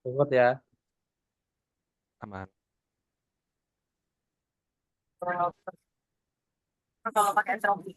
Tunggu ya. Aman. Kalau pakai Shopee.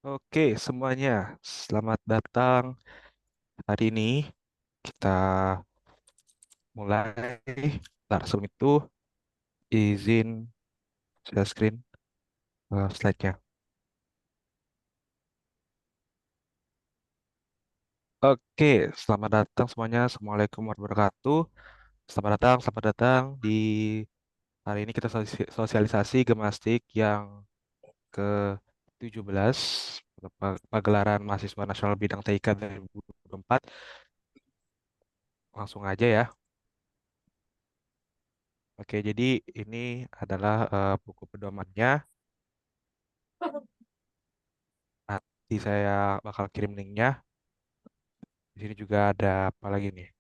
Oke, semuanya. Selamat datang. Hari ini kita mulai. Bentar, sebelum itu izin share screen slide-nya. Oke, selamat datang semuanya. Assalamualaikum warahmatullahi wabarakatuh. Selamat datang di hari ini kita sosialisasi Gemastik yang ke-17 pagelaran Mahasiswa Nasional Bidang TIK 2024. Langsung aja ya. Oke, jadi ini adalah buku pedomannya. Nanti saya bakal kirim linknya. Di sini juga ada apa lagi nih?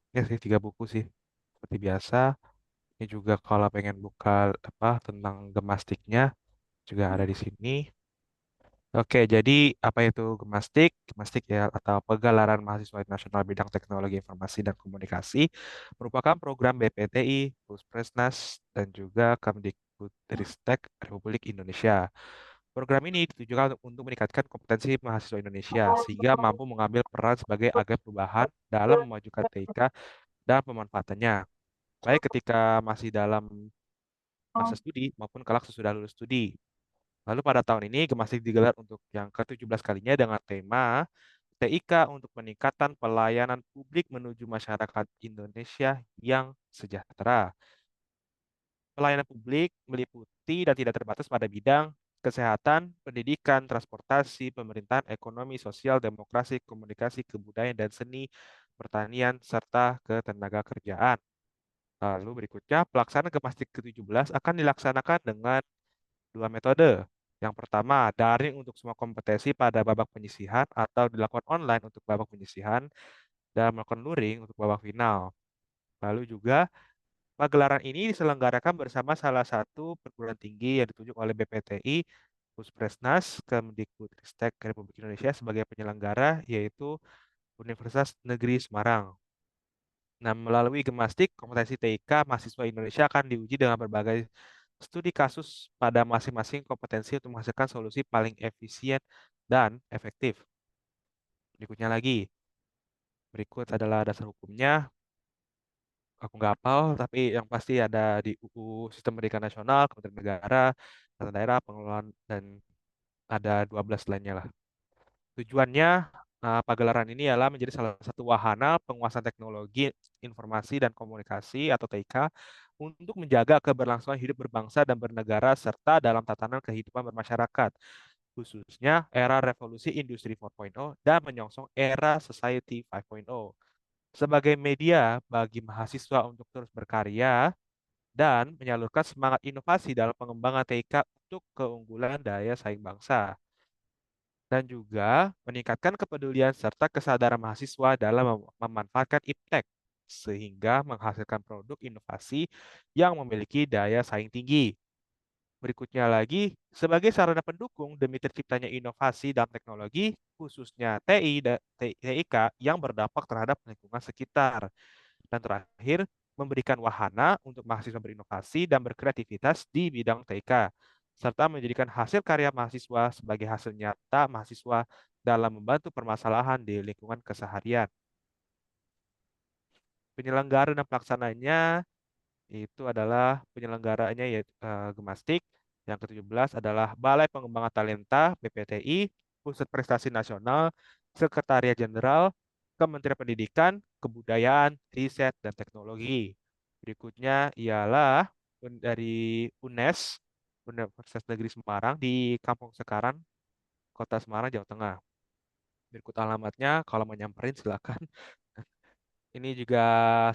Ya sih 3 buku sih. Seperti biasa. Ini juga kalau pengen buka apa tentang gemastiknya juga ada di sini. Oke, jadi apa itu Gemastik? Gemastik ya atau Pegelaran Mahasiswa Nasional Bidang Teknologi Informasi dan Komunikasi merupakan program BPTI, Puspresnas, dan juga Kemdikbudristek Republik Indonesia. Program ini ditujukan untuk meningkatkan kompetensi mahasiswa Indonesia sehingga mampu mengambil peran sebagai agen perubahan dalam memajukan TIK dan pemanfaatannya, baik ketika masih dalam masa studi maupun kelak sesudah lulus studi. Lalu pada tahun ini Gemasik digelar untuk yang ke-17 kalinya dengan tema TIK untuk peningkatan pelayanan publik menuju masyarakat Indonesia yang sejahtera. Pelayanan publik meliputi dan tidak terbatas pada bidang kesehatan, pendidikan, transportasi, pemerintahan, ekonomi, sosial, demokrasi, komunikasi, kebudayaan, dan seni, pertanian, serta ketenaga kerjaan. Lalu berikutnya, pelaksanaan Gemastik ke-17 akan dilaksanakan dengan 2 metode. Yang pertama, daring untuk semua kompetensi pada babak penyisihan atau dilakukan online untuk babak penyisihan dan melakukan luring untuk babak final. Lalu juga pagelaran ini diselenggarakan bersama salah satu perguruan tinggi yang ditunjuk oleh BPTI, Puspresnas, Kemdikbudristek Republik Indonesia sebagai penyelenggara, yaitu Universitas Negeri Semarang. Nah, melalui Gemastik, kompetensi TIK mahasiswa Indonesia akan diuji dengan berbagai studi kasus pada masing-masing kompetensi untuk menghasilkan solusi paling efisien dan efektif. Berikutnya lagi, berikut adalah dasar hukumnya. Aku nggak hafal, tapi yang pasti ada di UU Sistem Pendidikan Nasional, Kementerian Negara, Peraturan Daerah, Pengelolaan, dan ada 12 lainnya lah. Tujuannya, pagelaran ini adalah menjadi salah satu wahana penguasaan teknologi informasi dan komunikasi atau TIK untuk menjaga keberlangsungan hidup berbangsa dan bernegara serta dalam tatanan kehidupan bermasyarakat, khususnya era revolusi industri 4.0 dan menyongsong era society 5.0 sebagai media bagi mahasiswa untuk terus berkarya dan menyalurkan semangat inovasi dalam pengembangan TIK untuk keunggulan daya saing bangsa dan juga meningkatkan kepedulian serta kesadaran mahasiswa dalam memanfaatkan iptek sehingga menghasilkan produk inovasi yang memiliki daya saing tinggi. Berikutnya lagi, sebagai sarana pendukung demi terciptanya inovasi dalam teknologi, khususnya TI dan TIK yang berdampak terhadap lingkungan sekitar. Dan terakhir, memberikan wahana untuk mahasiswa berinovasi dan berkreativitas di bidang TIK, serta menjadikan hasil karya mahasiswa sebagai hasil nyata mahasiswa dalam membantu permasalahan di lingkungan keseharian. Penyelenggara dan pelaksananya itu adalah penyelenggaranya yaitu Gemastik. Yang ke-17 adalah Balai Pengembangan Talenta BPTI, Pusat Prestasi Nasional, Sekretariat Jenderal, Kementerian Pendidikan, Kebudayaan, Riset, dan Teknologi. Berikutnya ialah dari UNES, Universitas Negeri Semarang di Kampung Sekaran. Kota Semarang, Jawa Tengah. Berikut alamatnya, kalau mau nyamperin silakan. Ini juga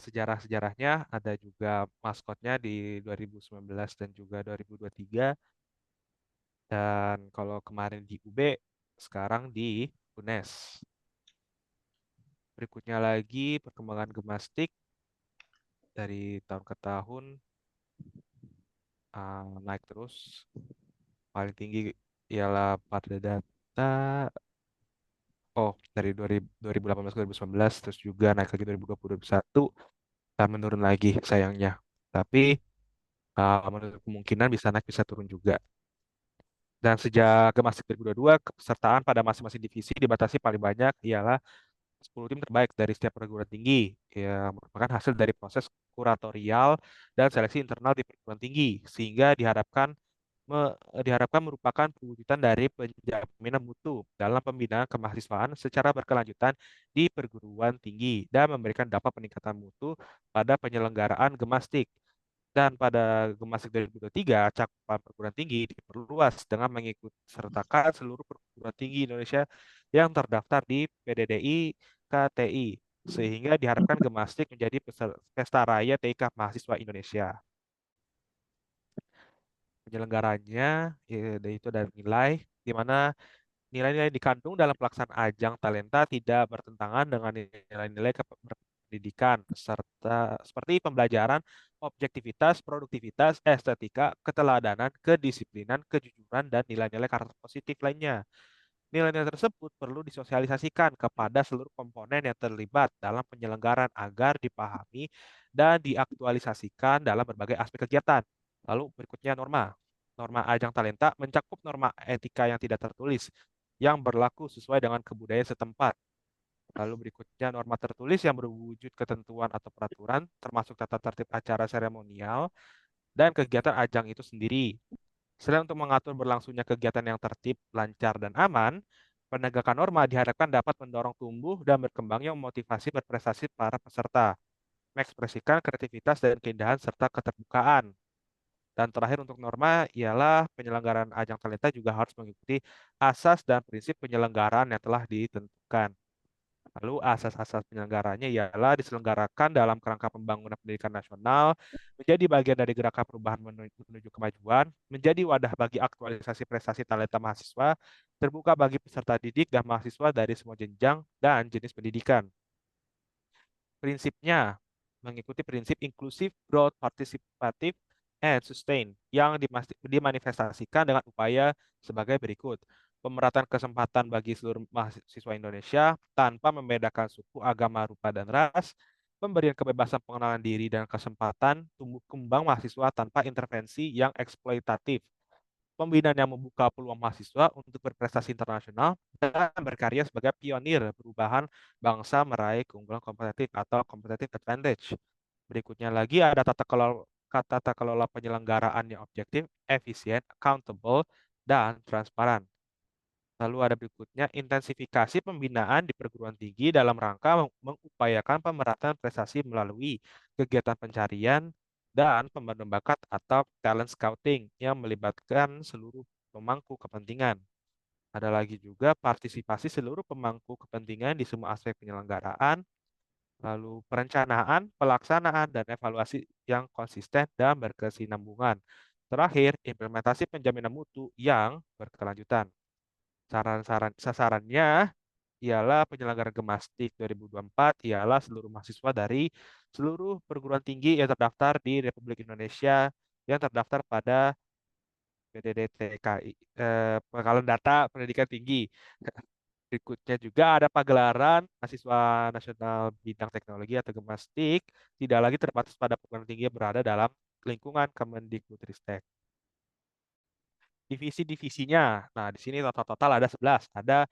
sejarah-sejarahnya, ada juga maskotnya di 2019 dan juga 2023. Dan kalau kemarin di UB, sekarang di UNES. Berikutnya lagi perkembangan gemastik dari tahun ke tahun naik terus. Paling tinggi ialah pada data dari 2018 ke 2019, terus juga naik lagi 2020-2021 dan menurun lagi sayangnya. Tapi menurut kemungkinan bisa naik bisa turun juga. Dan sejak Gemastik 2022, kepesertaan pada masing-masing divisi dibatasi paling banyak ialah 10 tim terbaik dari setiap perguruan tinggi. Ya, merupakan hasil dari proses kuratorial dan seleksi internal di perguruan tinggi, sehingga diharapkan merupakan perwujudan dari penjaminan mutu dalam pembinaan kemahasiswaan secara berkelanjutan di perguruan tinggi dan memberikan dampak peningkatan mutu pada penyelenggaraan Gemastik. Dan pada Gemasik 2023, cakupan perguruan tinggi diperluas dengan mengikut sertakan seluruh perguruan tinggi Indonesia yang terdaftar di PDDI KTI, sehingga diharapkan Gemastik menjadi pesta raya TIK mahasiswa Indonesia. Penyelenggaranya itu ada nilai, di mana nilai-nilai dikandung dalam pelaksanaan ajang talenta tidak bertentangan dengan nilai-nilai pendidikan serta seperti pembelajaran, objektivitas, produktivitas, estetika, keteladanan, kedisiplinan, kejujuran, dan nilai-nilai karakter positif lainnya. Nilai-nilai tersebut perlu disosialisasikan kepada seluruh komponen yang terlibat dalam penyelenggaraan agar dipahami dan diaktualisasikan dalam berbagai aspek kegiatan. Lalu berikutnya norma. Norma ajang talenta mencakup norma etika yang tidak tertulis yang berlaku sesuai dengan kebudayaan setempat. Lalu berikutnya norma tertulis yang berwujud ketentuan atau peraturan termasuk tata tertib acara seremonial dan kegiatan ajang itu sendiri. Selain untuk mengatur berlangsungnya kegiatan yang tertib, lancar, dan aman, penegakan norma diharapkan dapat mendorong tumbuh dan berkembangnya motivasi berprestasi para peserta, mengekspresikan kreativitas dan keindahan serta keterbukaan. Dan terakhir untuk norma ialah penyelenggaraan ajang talenta juga harus mengikuti asas dan prinsip penyelenggaraan yang telah ditentukan. Lalu asas-asas penyelenggaranya ialah diselenggarakan dalam kerangka pembangunan pendidikan nasional, menjadi bagian dari gerakan perubahan menuju kemajuan, menjadi wadah bagi aktualisasi prestasi talenta mahasiswa, terbuka bagi peserta didik dan mahasiswa dari semua jenjang dan jenis pendidikan. Prinsipnya mengikuti prinsip inklusif, growth, partisipatif, and sustain yang dimanifestasikan dengan upaya sebagai berikut. Pemerataan kesempatan bagi seluruh mahasiswa Indonesia tanpa membedakan suku, agama, rupa, dan ras. Pemberian kebebasan pengenalan diri dan kesempatan tumbuh kembang mahasiswa tanpa intervensi yang eksploitatif. Pembinaan yang membuka peluang mahasiswa untuk berprestasi internasional dan berkarya sebagai pionir perubahan bangsa meraih keunggulan kompetitif atau competitive advantage. Berikutnya lagi ada tata kelola penyelenggaraan yang objektif, efisien, accountable, dan transparan. Lalu ada berikutnya intensifikasi pembinaan di perguruan tinggi dalam rangka mengupayakan pemerataan prestasi melalui kegiatan pencarian dan pembantu bakat atau talent scouting yang melibatkan seluruh pemangku kepentingan. Ada lagi juga partisipasi seluruh pemangku kepentingan di semua aspek penyelenggaraan, lalu perencanaan, pelaksanaan, dan evaluasi yang konsisten dan berkesinambungan. Terakhir, implementasi penjaminan mutu yang berkelanjutan. Sasarannya ialah penyelenggaraan Gemastik 2024 ialah seluruh mahasiswa dari seluruh perguruan tinggi yang terdaftar di Republik Indonesia yang terdaftar pada PDDTKI, Pengkalan Data Pendidikan Tinggi. Berikutnya juga ada pagelaran mahasiswa nasional bidang teknologi atau Gemastik, tidak lagi terbatas pada perguruan tinggi yang berada dalam lingkungan Kemendikbudristek. Divisi-divisinya, nah di sini total ada 11. Ada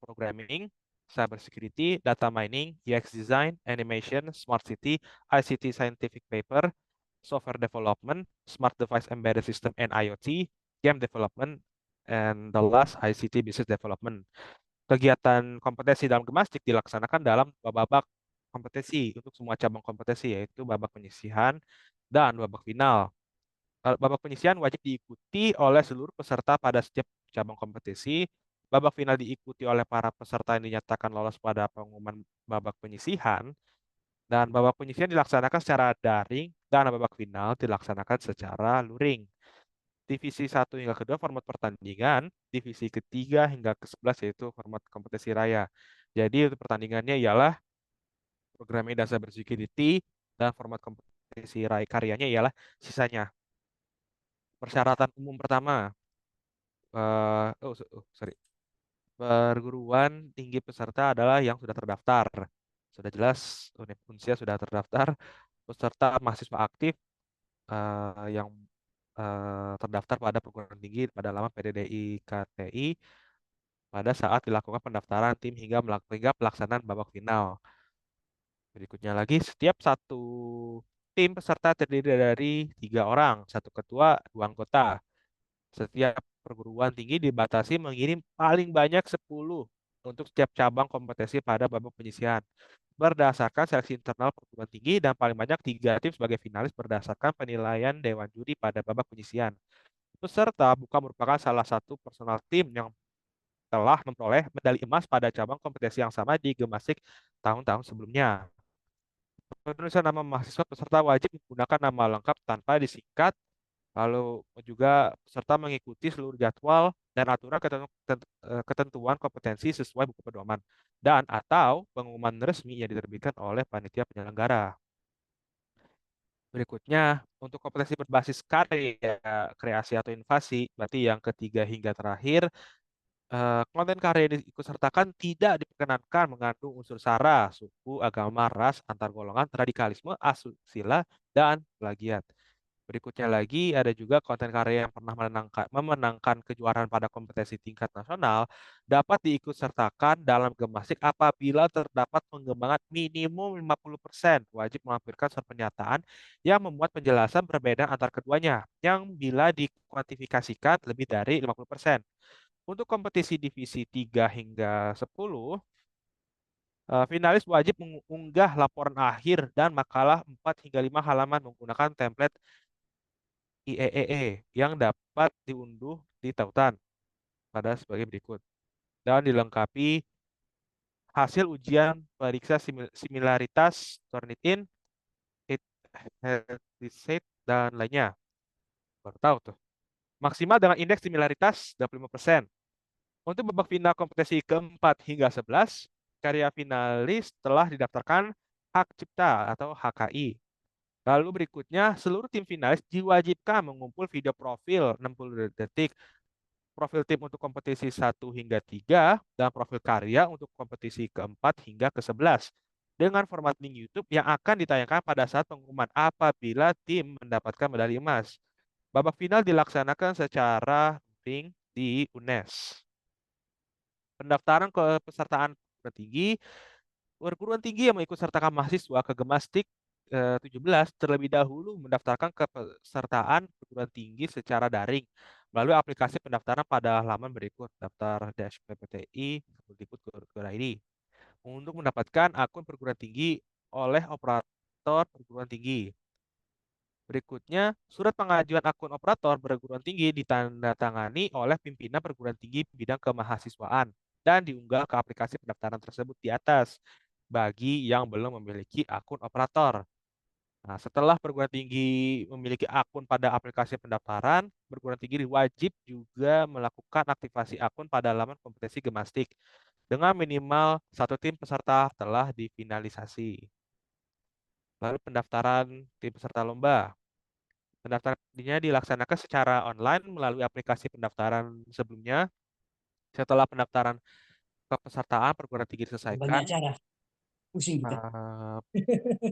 programming, cyber security, data mining, UX design, animation, smart city, ICT scientific paper, software development, smart device embedded system and IoT, game development, and the last ICT business development. Kegiatan kompetensi dalam Gemastik dilaksanakan dalam dua babak kompetisi untuk semua cabang kompetisi, yaitu babak penyisihan dan babak final. Babak penyisihan wajib diikuti oleh seluruh peserta pada setiap cabang kompetisi. babak final diikuti oleh para peserta yang dinyatakan lolos pada pengumuman babak penyisihan, dan babak penyisihan dilaksanakan secara daring, dan babak final dilaksanakan secara luring. Divisi satu hingga kedua format pertandingan, divisi ketiga hingga ke-11 yaitu format kompetisi raya. Jadi untuk pertandingannya ialah programming dan cybersecurity, dan format kompetisi raya karyanya ialah sisanya. Persyaratan umum pertama, sorry, perguruan tinggi peserta adalah yang sudah terdaftar. Sudah jelas, Unsia sudah terdaftar. Peserta mahasiswa aktif yang terdaftar pada perguruan tinggi pada laman PDDI KTI pada saat dilakukan pendaftaran tim hingga pelaksanaan babak final. Berikutnya lagi, setiap satu tim peserta terdiri dari 3 orang, satu ketua, 2 anggota. Setiap perguruan tinggi dibatasi mengirim paling banyak 10 untuk setiap cabang kompetisi pada babak penyisihan. Berdasarkan seleksi internal perguruan tinggi dan paling banyak 3 tim sebagai finalis berdasarkan penilaian Dewan Juri pada babak penyisihan. Peserta bukan merupakan salah satu personal tim yang telah memperoleh medali emas pada cabang kompetisi yang sama di Gemasik tahun-tahun sebelumnya. Penulisan nama mahasiswa peserta wajib menggunakan nama lengkap tanpa disingkat. Lalu juga peserta mengikuti seluruh jadwal dan aturan ketentuan kompetensi sesuai buku pedoman dan atau pengumuman resmi yang diterbitkan oleh panitia penyelenggara. Berikutnya, untuk kompetensi berbasis karya, kreasi atau inovasi, berarti yang ketiga hingga terakhir, konten karya yang diikutsertakan tidak diperkenankan mengandung unsur sara, suku, agama, ras, antar golongan, radikalisme, asusila, dan plagiat. Berikutnya lagi ada juga konten karya yang pernah memenangkan kejuaraan pada kompetisi tingkat nasional dapat diikutsertakan dalam Gemasik apabila terdapat pengembangan minimum 50%. Wajib melampirkan surat pernyataan yang memuat penjelasan perbedaan antar keduanya yang bila dikuantifikasikan lebih dari 50%. Untuk kompetisi divisi 3 hingga 10, finalis wajib mengunggah laporan akhir dan makalah 4 hingga 5 halaman menggunakan template IEEE yang dapat diunduh di tautan pada sebagai berikut dan dilengkapi hasil ujian periksa similaritas Turnitin, Head, dan lainnya. Baru tahu tuh. Maksimal dengan indeks similaritas 25%. Untuk babak final kompetisi keempat hingga 11, karya finalis telah didaftarkan hak cipta atau HKI. Lalu berikutnya, seluruh tim finalis diwajibkan mengumpul video profil 60 detik, profil tim untuk kompetisi 1 hingga 3, dan profil karya untuk kompetisi keempat hingga ke-11 dengan format link YouTube yang akan ditayangkan pada saat pengumuman apabila tim mendapatkan medali emas. Babak final dilaksanakan secara daring di UNES. Pendaftaran ke pesertaan perguruan tinggi yang mengikut sertakan mahasiswa ke Gemastik 17 terlebih dahulu mendaftarkan kepesertaan perguruan tinggi secara daring melalui aplikasi pendaftaran pada halaman berikut daftar PPTI Kemdikbud.go.id untuk mendapatkan akun perguruan tinggi oleh operator perguruan tinggi. Berikutnya, surat pengajuan akun operator perguruan tinggi ditandatangani oleh pimpinan perguruan tinggi bidang kemahasiswaan dan diunggah ke aplikasi pendaftaran tersebut di atas bagi yang belum memiliki akun operator. Nah, setelah perguruan tinggi memiliki akun pada aplikasi pendaftaran, perguruan tinggi wajib juga melakukan aktivasi akun pada laman kompetisi Gemastik dengan minimal 1 tim peserta telah difinalisasi. Lalu pendaftaran tim peserta lomba. Pendaftarannya dilaksanakan secara online melalui aplikasi pendaftaran sebelumnya. Setelah pendaftaran kepesertaan perguruan tinggi Banyak diselesaikan, cara, pusing kita. eh,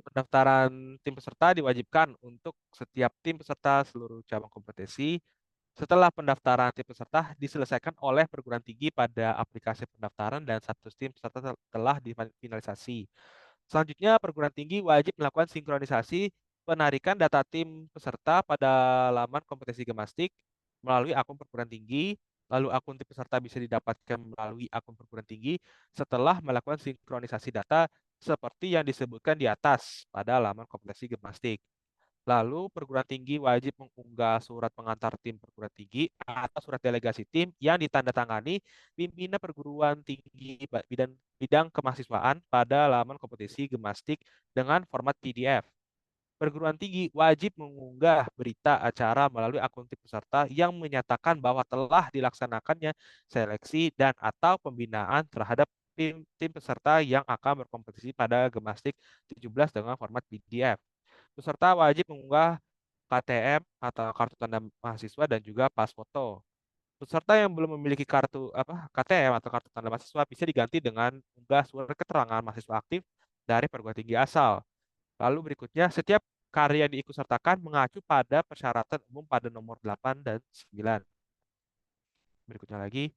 pendaftaran tim peserta diwajibkan untuk setiap tim peserta seluruh cabang kompetisi. Setelah pendaftaran tim peserta diselesaikan oleh perguruan tinggi pada aplikasi pendaftaran dan satu tim peserta telah difinalisasi. Selanjutnya, perguruan tinggi wajib melakukan sinkronisasi penarikan data tim peserta pada laman kompetisi Gemastik melalui akun perguruan tinggi. Lalu akun tim peserta bisa didapatkan melalui akun perguruan tinggi setelah melakukan sinkronisasi data seperti yang disebutkan di atas pada laman kompetisi Gemastik. Lalu, perguruan tinggi wajib mengunggah surat pengantar tim perguruan tinggi atau surat delegasi tim yang ditandatangani pimpinan perguruan tinggi bidang, bidang kemahasiswaan pada laman kompetisi gimnastik dengan format PDF. Perguruan tinggi wajib mengunggah berita acara melalui akun tim peserta yang menyatakan bahwa telah dilaksanakannya seleksi dan atau pembinaan terhadap tim peserta yang akan berkompetisi pada gimnastik 17 dengan format PDF. Peserta wajib mengunggah KTM atau kartu tanda mahasiswa dan juga pas foto. Peserta yang belum memiliki kartu KTM atau kartu tanda mahasiswa bisa diganti dengan unggah surat keterangan mahasiswa aktif dari perguruan tinggi asal. Lalu berikutnya, setiap karya yang diikutsertakan mengacu pada persyaratan umum pada nomor 8 dan 9. Berikutnya lagi,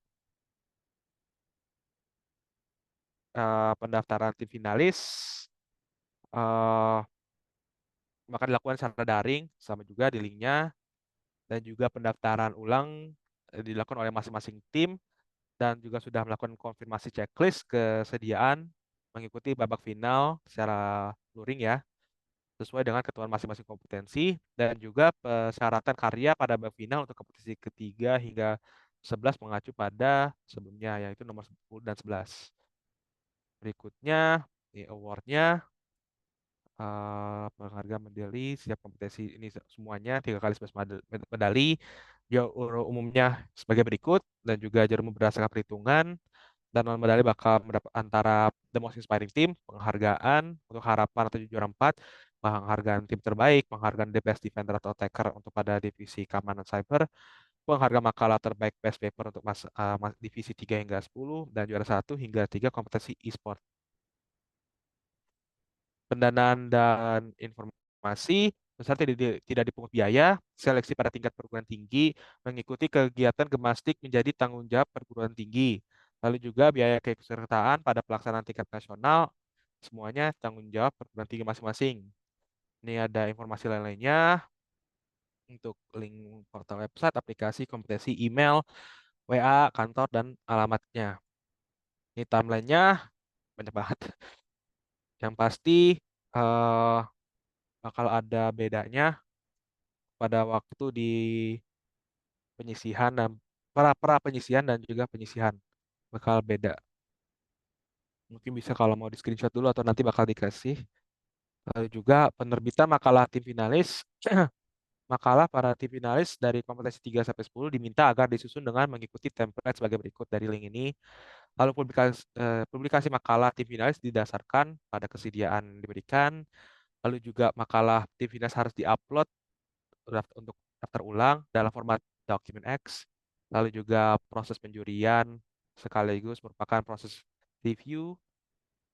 pendaftaran tim finalis eh, maka dilakukan secara daring, sama juga di linknya, dan juga pendaftaran ulang dilakukan oleh masing-masing tim, dan juga sudah melakukan konfirmasi checklist kesediaan mengikuti babak final secara luring ya, sesuai dengan ketentuan masing-masing kompetensi dan juga persyaratan karya pada babak final untuk kompetisi ketiga hingga 11 mengacu pada sebelumnya yaitu nomor 10 dan 11. Berikutnya di awardnya penghargaan medali setiap kompetisi ini semuanya 3 kali 11 medali. Umumnya sebagai berikut dan juga jarum berdasarkan perhitungan dan non medali bakal mendapat antara The Most Inspiring Team, penghargaan untuk harapan atau juara 4, penghargaan tim terbaik, penghargaan The Best Defender atau Attacker untuk pada divisi keamanan cyber, penghargaan makalah terbaik Best Paper untuk divisi 3 hingga 10, dan juara 1 hingga 3 kompetisi e-sport. Pendanaan dan informasi besar tidak dipungut biaya, seleksi pada tingkat perguruan tinggi, mengikuti kegiatan gemastik menjadi tanggung jawab perguruan tinggi. Lalu juga biaya keikutsertaan pada pelaksanaan tingkat nasional, semuanya tanggung jawab perguruan tinggi masing-masing. Ini ada informasi lain-lainnya untuk link portal website, aplikasi, kompetensi, email, WA, kantor, dan alamatnya. Ini timelinenya banyak banget. Yang pasti eh, bakal ada bedanya pada waktu di penyisihan dan pra pra penyisihan dan juga penyisihan bakal beda. Mungkin bisa kalau mau di screenshot dulu atau nanti bakal dikasih. Lalu juga penerbitan makalah tim finalis. Makalah para tim finalis dari kompetensi 3 sampai 10 diminta agar disusun dengan mengikuti template sebagai berikut dari link ini. Lalu publikasi makalah tim finalis didasarkan pada kesediaan diberikan. Lalu juga makalah tim finalis harus diupload untuk daftar ulang dalam format dokumen X. Lalu juga proses penjurian sekaligus merupakan proses review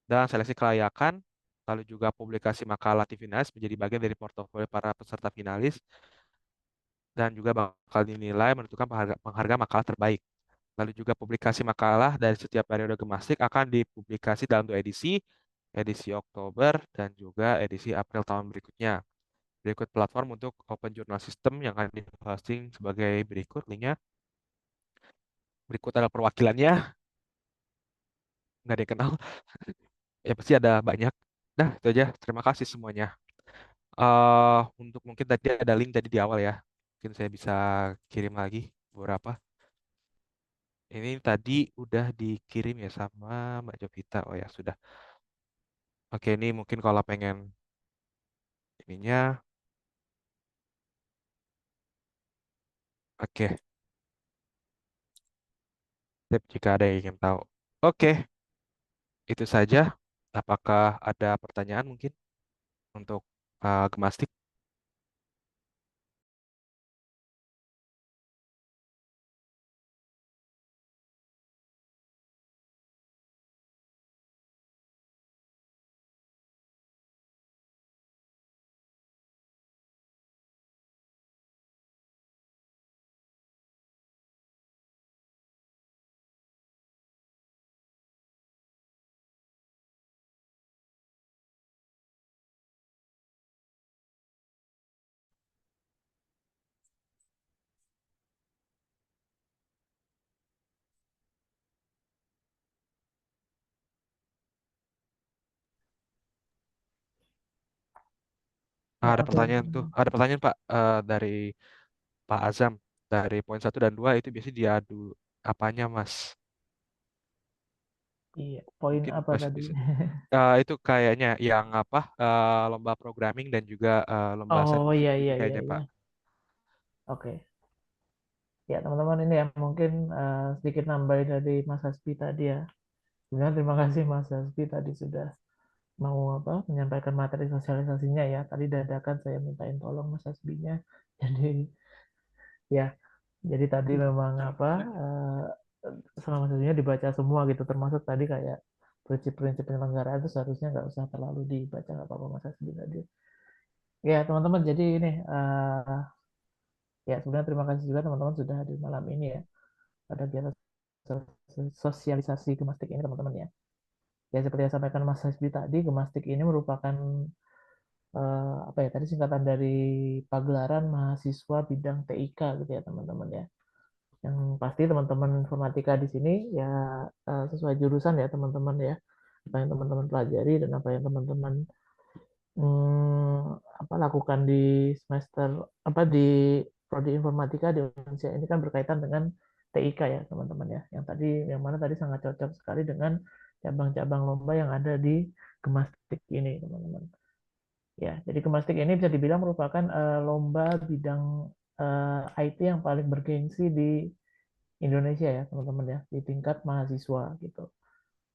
dan seleksi kelayakan. Lalu juga publikasi makalah tim finalis menjadi bagian dari portofolio para peserta finalis dan juga bakal dinilai menentukan penghargaan makalah terbaik. Lalu juga publikasi makalah dari setiap periode gemastik akan dipublikasi dalam 2 edisi, edisi Oktober dan juga edisi April tahun berikutnya. Berikut platform untuk Open Journal System yang akan di-hosting sebagai berikut linknya. Berikut adalah perwakilannya, nggak ada yang kenal. Ya pasti ada banyak. Nah, itu aja. Terima kasih semuanya. Untuk mungkin tadi ada link tadi di awal ya. Mungkin saya bisa kirim lagi beberapa. Ini tadi udah dikirim ya sama Mbak Jovita. Oh ya, sudah. Oke, ini mungkin kalau pengen ininya. Oke, sip, jika ada yang ingin tahu. Oke, itu saja. Apakah ada pertanyaan mungkin untuk Gemastik? Ada Maaf ya. pertanyaan tuh, ada pertanyaan Pak dari Pak Azam dari poin 1 dan 2 itu biasanya diadu apanya Mas? Iya, poin Mungkin apa Mas tadi? bisa. Itu kayaknya yang apa lomba programming dan juga lomba Oh scientific iya gitu iya iya kayaknya iya. Pak. Oke. Ya teman-teman ini ya mungkin sedikit nambahin dari Mas Hasbi tadi ya. Sebenarnya terima kasih Mas Hasbi tadi sudah mau apa menyampaikan materi sosialisasinya ya. Tadi dadakan saya mintain tolong Mas Hasbinya. Jadi ya, jadi tadi memang apa selama satunya dibaca semua gitu termasuk tadi kayak prinsip-prinsip penyelenggaraan itu seharusnya nggak usah terlalu dibaca nggak apa-apa Mas Hasbi tadi. Ya teman-teman jadi ini ya sebenarnya terima kasih juga teman-teman sudah hadir malam ini ya pada kegiatan sosialisasi gemastik ini teman-teman ya. Ya seperti yang sampaikan Mas Hasbi tadi, gemastik ini merupakan apa ya tadi singkatan dari pagelaran mahasiswa bidang TIK gitu ya teman-teman ya. Yang pasti teman-teman informatika di sini ya sesuai jurusan ya teman-teman ya. Apa yang teman-teman pelajari dan apa yang teman-teman apa lakukan di semester apa di prodi informatika di Indonesia ini kan berkaitan dengan TIK ya teman-teman ya. Yang tadi yang mana tadi sangat cocok sekali dengan cabang-cabang lomba yang ada di Gemastik ini teman-teman. Ya, jadi Gemastik ini bisa dibilang merupakan lomba bidang IT yang paling bergengsi di Indonesia ya teman-teman ya di tingkat mahasiswa gitu.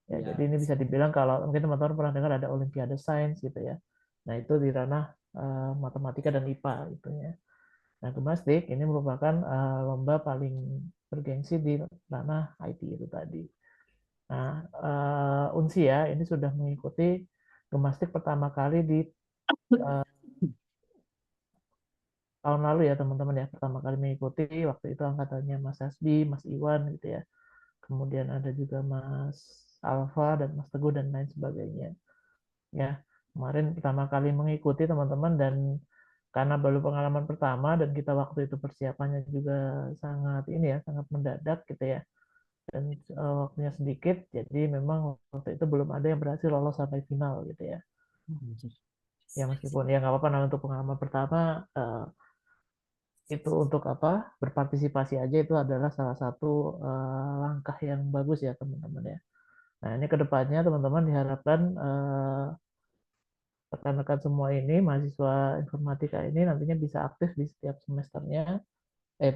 Ya, jadi ini bisa dibilang kalau mungkin teman-teman pernah dengar ada Olimpiade Sains gitu ya. Nah, itu di ranah matematika dan IPA gitu ya. Nah, Gemastik ini merupakan lomba paling bergengsi di ranah IT itu tadi. Nah, Unsi ya ini sudah mengikuti Gemastik pertama kali di uh, tahun lalu ya teman-teman ya. Pertama kali mengikuti waktu itu angkatannya Mas Hasbi, Mas Iwan gitu ya. Kemudian ada juga Mas Alfa dan Mas Teguh dan lain sebagainya. Ya, kemarin pertama kali mengikuti teman-teman dan karena baru pengalaman pertama dan kita waktu itu persiapannya juga sangat ini ya, sangat mendadak gitu ya. Dan waktunya sedikit, jadi memang waktu itu belum ada yang berhasil lolos sampai final gitu ya. Ya meskipun ya nggak apa-apa nah untuk pengalaman pertama itu untuk apa berpartisipasi aja itu adalah salah satu langkah yang bagus ya teman-teman ya. Nah ini kedepannya teman-teman diharapkan rekan-rekan semua ini mahasiswa informatika ini nantinya bisa aktif di setiap semesternya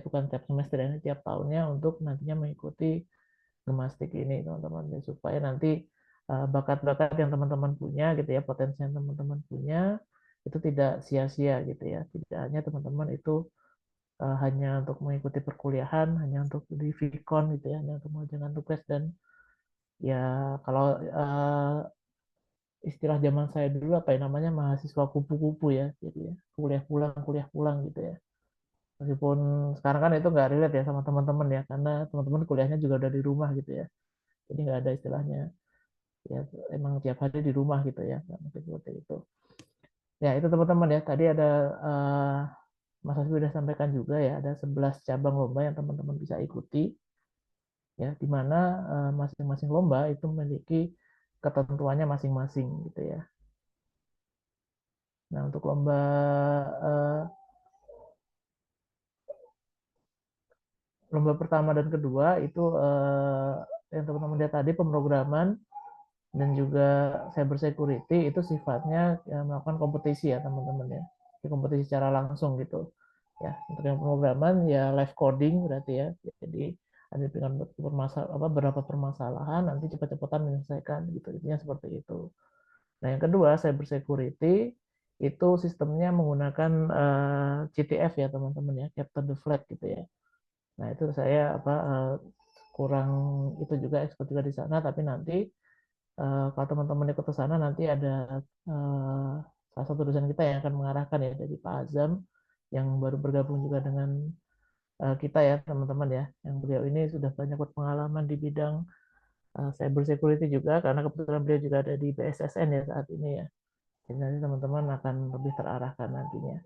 bukan setiap semester ya setiap tahunnya untuk nantinya mengikuti gemastik ini teman-teman ya, supaya nanti bakat-bakat yang teman-teman punya gitu ya potensi yang teman-teman punya itu tidak sia-sia gitu ya tidak hanya teman-teman itu hanya untuk mengikuti perkuliahan hanya untuk di Vicon gitu ya hanya untuk mengerjakan tugas dan ya kalau istilah zaman saya dulu apa ya namanya mahasiswa kupu-kupu ya jadi ya kuliah pulang gitu ya meskipun sekarang kan itu nggak relate ya sama teman-teman ya karena teman-teman kuliahnya juga udah di rumah gitu ya jadi nggak ada istilahnya ya emang tiap hari di rumah gitu ya nggak mungkin seperti itu ya itu teman-teman ya tadi ada Mas Hasbi sudah sampaikan juga ya ada 11 cabang lomba yang teman-teman bisa ikuti ya di mana masing-masing lomba itu memiliki ketentuannya masing-masing gitu ya nah untuk eh, lomba pertama dan kedua itu yang teman-teman lihat tadi pemrograman dan juga cyber security itu sifatnya ya, melakukan kompetisi ya teman-teman ya di kompetisi secara langsung gitu ya untuk yang pemrograman ya live coding berarti ya jadi ada dengan beberapa permasalahan nanti cepat-cepatan menyelesaikan gitu intinya seperti itu nah yang kedua cyber security itu sistemnya menggunakan CTF ya teman-teman ya capture the flag gitu ya nah itu saya kurang itu juga ekspert juga di sana tapi nanti kalau teman-teman ikut ke sana nanti ada uh, salah satu dosen kita yang akan mengarahkan ya dari Pak Azam yang baru bergabung juga dengan kita ya teman-teman ya yang beliau ini sudah banyak berpengalaman di bidang cyber security juga karena kebetulan beliau juga ada di BSSN ya saat ini ya jadi nanti teman-teman akan lebih terarahkan nantinya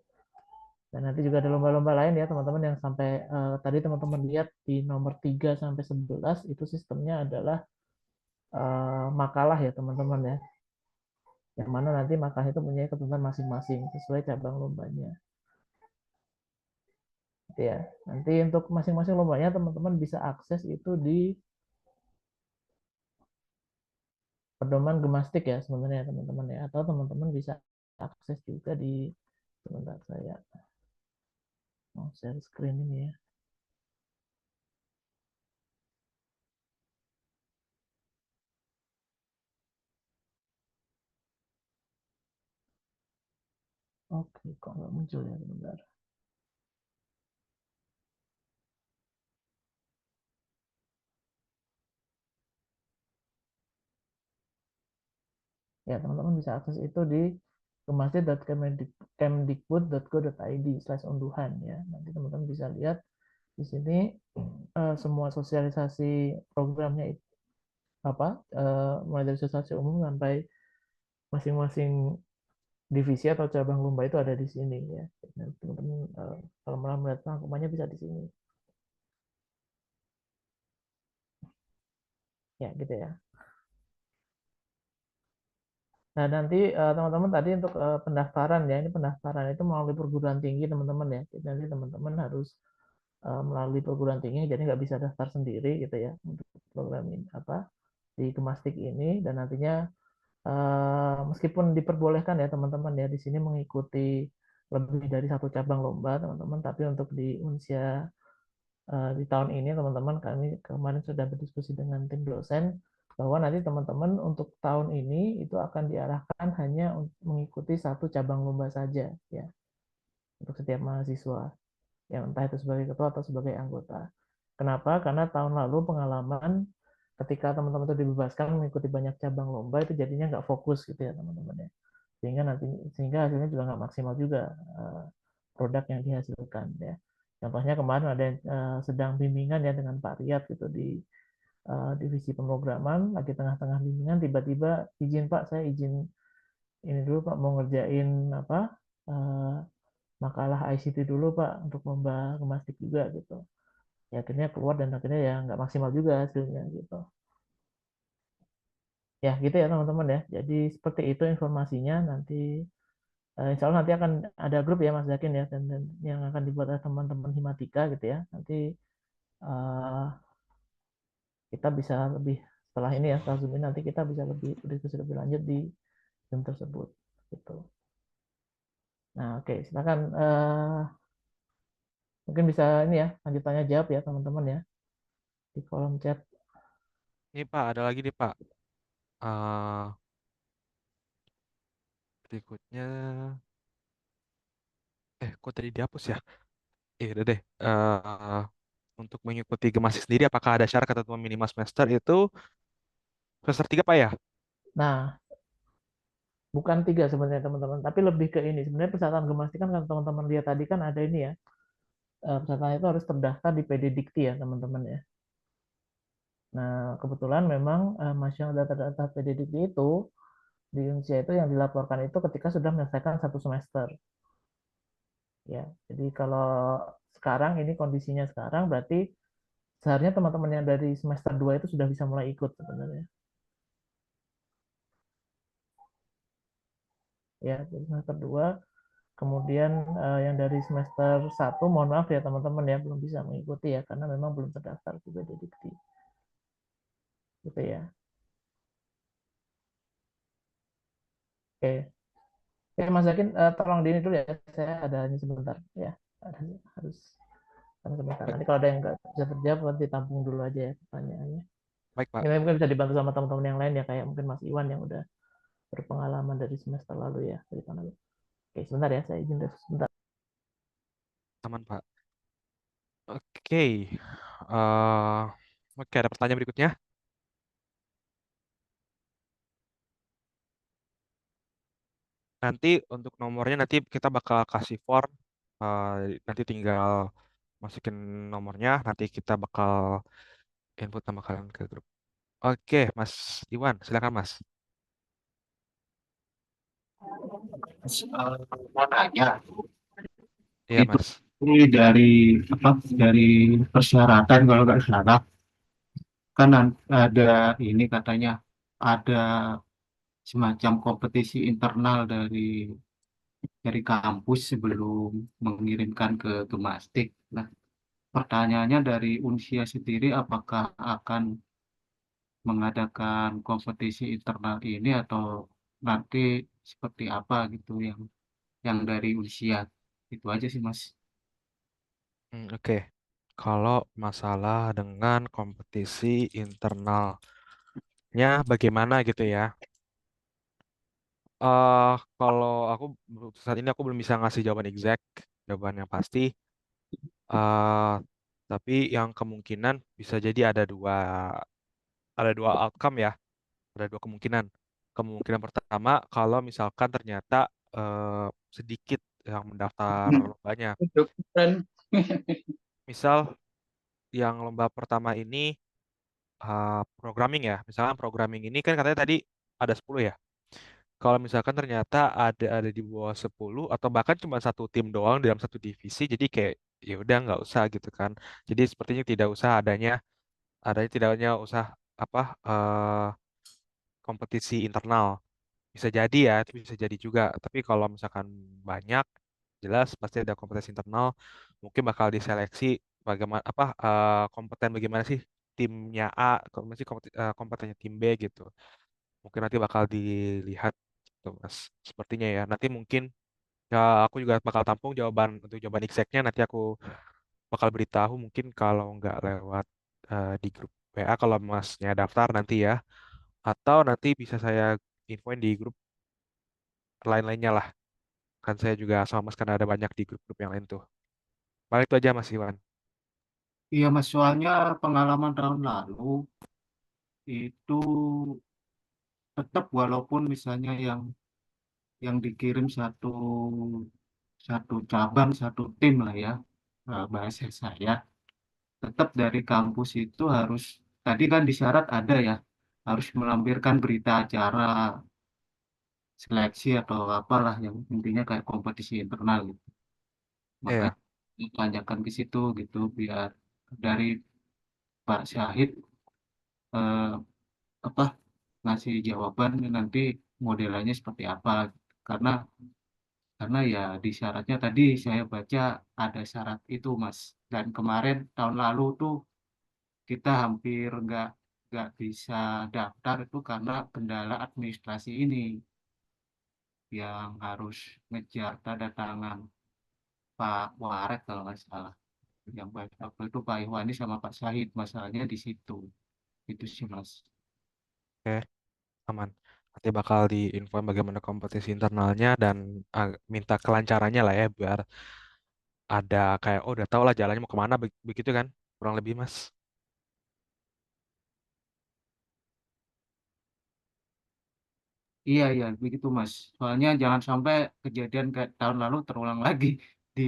dan nanti juga ada lomba-lomba lain ya teman-teman yang sampai tadi teman-teman lihat di nomor 3 sampai 11 itu sistemnya adalah makalah ya teman-teman ya yang mana nanti makalah itu punya ketentuan masing-masing sesuai cabang lombanya. Gitu ya. Nanti untuk masing-masing lombanya teman-teman bisa akses itu di pedoman gemastik ya sebenarnya teman-teman ya, atau teman-teman bisa akses juga di, sebentar saya mau share screen ini ya. Oke, kok nggak muncul ya, sebentar. Ya, teman-teman bisa akses itu di gemastik.kemdikbud.go.id/unduhan ya. Nanti teman-teman bisa lihat di sini semua sosialisasi programnya itu apa, mulai dari sosialisasi umum sampai masing-masing divisi atau cabang lomba itu ada di sini ya. Dan teman-teman kalau mau melihat rangkumannya bisa di sini. Ya, gitu ya. Nah, nanti teman-teman tadi untuk pendaftaran ya, ini pendaftaran itu melalui perguruan tinggi teman-teman ya. Jadi nanti teman-teman harus melalui perguruan tinggi, jadi nggak bisa daftar sendiri gitu ya untuk program ini apa di Gemastik ini. Dan nantinya meskipun diperbolehkan ya teman-teman ya di sini mengikuti lebih dari satu cabang lomba teman-teman, tapi untuk di Unsia di tahun ini teman-teman kami kemarin sudah berdiskusi dengan tim dosen bahwa nanti teman-teman untuk tahun ini itu akan diarahkan hanya mengikuti satu cabang lomba saja ya untuk setiap mahasiswa yang entah itu sebagai ketua atau sebagai anggota. Kenapa? Karena tahun lalu pengalaman ketika teman-teman itu dibebaskan mengikuti banyak cabang lomba itu jadinya nggak fokus gitu ya teman-teman ya, sehingga hasilnya juga nggak maksimal juga produk yang dihasilkan ya. Contohnya kemarin ada yang sedang bimbingan ya dengan Pak Riyad gitu di divisi pemrograman, lagi tengah-tengah bimbingan tiba-tiba izin Pak, saya izin ini dulu Pak mau ngerjain apa uh, makalah ICT dulu Pak untuk lomba gemastik juga gitu. Ya akhirnya keluar dan akhirnya ya nggak maksimal juga hasilnya gitu. Ya gitu ya teman-teman ya. Jadi seperti itu informasinya. Nanti insya Allah nanti akan ada grup ya Mas Zakin ya, dan yang akan dibuat oleh teman-teman Himatika gitu ya. Nanti uh, kita bisa lebih setelah ini ya, setelah Zoom ini nanti kita bisa lebih berdiskusi lebih lanjut di Zoom tersebut gitu. Nah, oke, silakan mungkin bisa ini ya, lanjut tanya jawab ya teman-teman ya di kolom chat. Ini Pak, ada lagi nih Pak. Eh Berikutnya, kok tadi dihapus ya? Udah deh. Untuk mengikuti Gemasi sendiri, apakah ada syarat ketentuan minimal semester itu semester 3 Pak ya? Nah, bukan tiga sebenarnya teman-teman, tapi lebih ke ini. Sebenarnya persyaratan gemastik kan kalau teman-teman lihat tadi kan ada ini ya, persyaratan itu harus terdaftar di PD Dikti ya teman-teman ya. Nah, kebetulan memang masyarakat data-data PD Dikti itu di Indonesia itu yang dilaporkan itu ketika sudah menyelesaikan satu semester. Ya, jadi kalau sekarang ini kondisinya sekarang berarti seharusnya teman-teman yang dari semester 2 itu sudah bisa mulai ikut sebenarnya. Ya, dari semester 2. Kemudian yang dari semester 1 mohon maaf ya teman-teman ya belum bisa mengikuti ya karena memang belum terdaftar juga di Dikti. Gitu ya. Oke. Oke, Mas Zakin, tolong di ini dulu ya. Saya ada ini sebentar ya. Ada, harus sebentar. Baik, Nanti kalau ada yang nggak bisa terjawab nanti tampung dulu aja ya pertanyaannya. baik Pak. Ini mungkin bisa dibantu sama teman-teman yang lain ya kayak mungkin Mas Iwan yang udah berpengalaman dari semester lalu ya dari tahun lalu. Oke, sebentar ya, saya izin sebentar. Aman Pak. Oke. eh Oke, ada pertanyaan berikutnya. Nanti untuk nomornya nanti kita bakal kasih form. Nanti tinggal masukin nomornya. Nanti kita bakal input nama kalian ke grup. Oke, Mas Iwan, silakan Mas. Mau nanya, Iya itu Mas. ini dari apa dari persyaratan kalau nggak salah kan ada ini katanya ada semacam kompetisi internal dari kampus sebelum mengirimkan ke Gemastik. Nah, pertanyaannya dari Unsia sendiri, apakah akan mengadakan kompetisi internal ini atau nanti seperti apa gitu yang dari Unsia? Itu aja sih, Mas. Oke. Kalau masalah dengan kompetisi internalnya bagaimana gitu ya? Kalau aku saat ini aku belum bisa ngasih jawaban exact, jawaban yang pasti. eh tapi yang kemungkinan bisa jadi ada dua outcome ya, ada dua kemungkinan. Kemungkinan pertama kalau misalkan ternyata eh, sedikit yang mendaftar lombanya. Itu kan. Misal yang lomba pertama ini programming ya. Misalkan programming ini kan katanya tadi ada 10 ya. Kalau misalkan ternyata ada di bawah 10 atau bahkan cuma satu tim doang dalam satu divisi, jadi kayak ya udah nggak usah gitu kan. Jadi sepertinya tidak usah adanya tidaknya usah apa kompetisi internal. Bisa jadi ya, itu bisa jadi juga. Tapi kalau misalkan banyak, jelas pasti ada kompetisi internal. Mungkin bakal diseleksi bagaimana kompeten bagaimana sih timnya A, masih kompetennya tim B gitu. Mungkin nanti bakal dilihat gitu, Mas. Sepertinya ya. Nanti mungkin ya aku juga bakal tampung untuk jawaban exactnya nanti aku bakal beritahu mungkin kalau nggak lewat di grup WA kalau Masnya daftar nanti ya. Atau nanti bisa saya infoin di grup lain-lainnya lah. Kan saya juga sama Mas karena ada banyak di grup-grup yang lain tuh. Paling itu aja Mas Iwan. Iya, Mas, soalnya pengalaman tahun lalu itu tetap walaupun misalnya yang dikirim satu satu cabang, satu tim lah ya, bahasa saya, tetap dari kampus itu harus, tadi kan di syarat ada ya, harus melampirkan berita acara seleksi atau apalah yang intinya kayak kompetisi internal gitu. Iya, Makanya ditanyakan ke situ gitu biar dari Pak Syahid eh, apa ngasih jawaban nanti modelannya seperti apa. Karena karena ya di syaratnya tadi saya baca ada syarat itu, Mas. Dan kemarin tahun lalu tuh kita hampir nggak bisa daftar itu karena kendala administrasi ini yang harus ngejar tanda tangan Pak Waret kalau nggak salah. Yang waktu itu Pak Iwani sama Pak Syahid, masalahnya di situ. Itu sih, Mas. oke, aman. Nanti bakal diinfoin bagaimana kompetisi internalnya dan minta kelancarannya lah ya biar ada kayak oh udah tau lah jalannya mau kemana begitu kan kurang lebih Mas. Iya, iya, begitu, Mas. Soalnya jangan sampai kejadian kayak tahun lalu terulang lagi di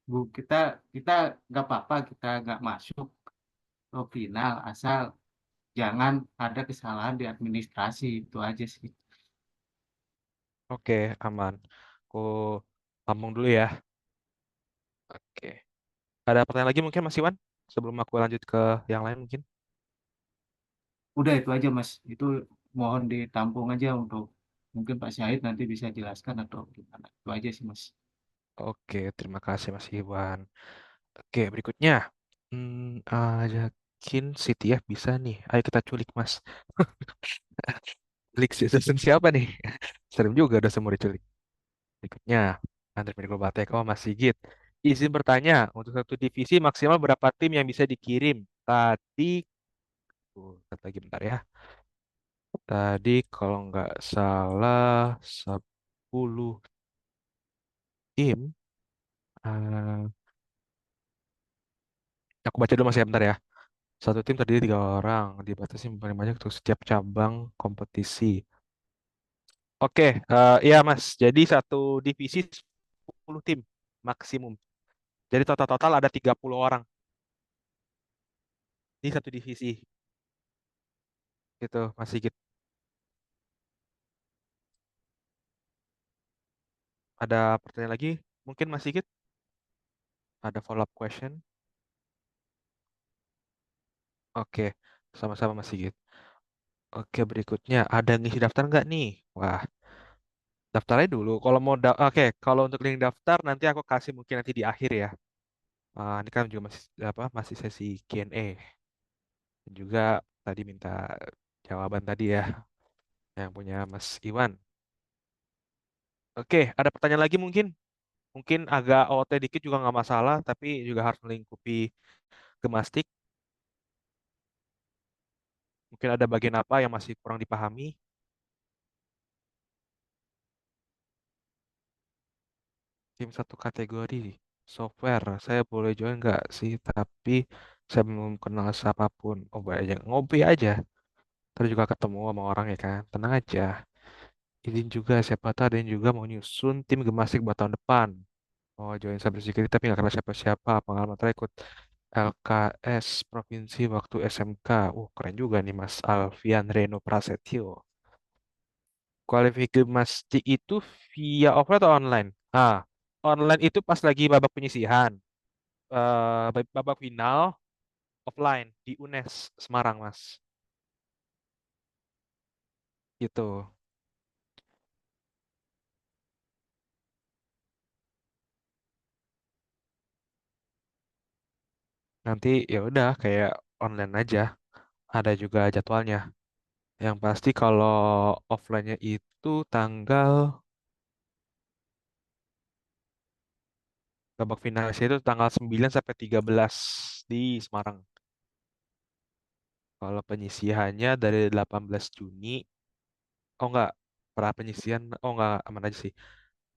bu kita kita nggak apa-apa kita nggak masuk ke final asal jangan ada kesalahan di administrasi itu aja sih. Oke, aman. Aku tampung dulu ya. Oke. Ada pertanyaan lagi mungkin Mas Iwan? Sebelum aku lanjut ke yang lain mungkin. Udah itu aja, Mas. Itu mohon ditampung aja untuk mungkin Pak Syahid nanti bisa jelaskan atau gimana. Itu aja sih, Mas. Oke, terima kasih Mas Iwan. Oke, berikutnya. Yakin City ya bisa nih. Ayo kita culik Mas. Culik season siapa nih? Serem juga udah semua diculik. Berikutnya. Andre Medical Batek. Oh, Mas Sigit. Izin bertanya, untuk satu divisi maksimal berapa tim yang bisa dikirim? Tadi, lihat lagi bentar ya. Tadi kalau nggak salah 10 tim. Eh, aku baca dulu Mas ya bentar ya. Satu tim terdiri 3 orang, dibatasi paling banyak untuk setiap cabang kompetisi. Oke, iya Mas. Jadi satu divisi 10 tim maksimum. Jadi total-total ada 30 orang di satu divisi. Gitu, Mas Sigit. Ada pertanyaan lagi? Mungkin Mas Sigit? Ada follow up question? Oke, sama-sama Mas Sigit. Oke, berikutnya ada yang ngisi daftar nggak nih? Wah, daftarnya dulu. Kalau mau oke, kalau untuk link daftar nanti aku kasih mungkin nanti di akhir ya. Ini kan juga masih apa? Masih sesi Q&A. Dan juga tadi minta jawaban tadi ya yang punya Mas Iwan. Oke, ada pertanyaan lagi mungkin? Mungkin agak OOT dikit juga nggak masalah, tapi juga harus melingkupi gemastik. Mungkin ada bagian apa yang masih kurang dipahami. Tim satu kategori software, saya boleh join nggak sih? Tapi saya belum kenal siapapun. Oh, baik aja ngopi aja. Terus juga ketemu sama orang ya kan. Tenang aja. Izin juga siapa tahu ada yang juga mau nyusun tim gemastik buat tahun depan. Oh, join cybersecurity tapi nggak kenal siapa-siapa. Pengalaman terakhir ikut LKS Provinsi waktu SMK. Keren juga nih Mas Alfian Reno Prasetyo. Kualifikasi gemastik itu via offline atau online? Online itu pas lagi babak penyisihan. Babak final offline di UNES Semarang, Mas. Gitu. Nanti ya udah kayak online aja. Ada juga jadwalnya. Yang pasti kalau offline-nya itu tanggal babak finalnya itu tanggal 9 sampai 13 di Semarang. Kalau penyisihannya dari 18 Juni, oh enggak, pra penyisihan, oh enggak, aman aja sih.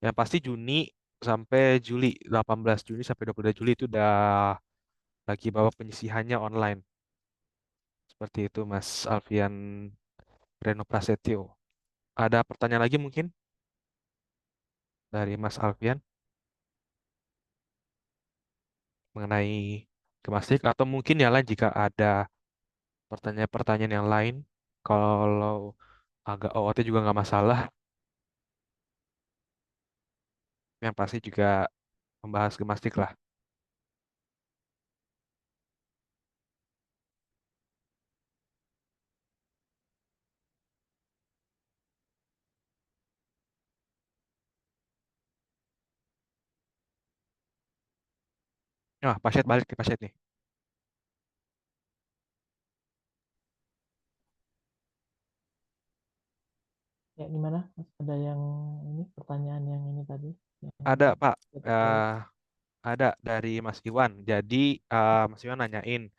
Yang pasti Juni sampai Juli, 18 Juni sampai 22 Juli itu udah lagi babak penyisihannya online. Seperti itu Mas Alfian Reno Prasetyo. Ada pertanyaan lagi mungkin dari Mas Alfian mengenai gemastik atau mungkin yang lain jika ada pertanyaan-pertanyaan yang lain. Kalau agak OOT juga nggak masalah. Yang pasti juga membahas gemastik lah. Pasien balik ke pasien nih. Ya, gimana? Mas? Ada yang ini pertanyaan yang ini tadi yang Ada Pak, terkait. Eh, ada dari Mas Iwan. Jadi Mas Iwan nanyain,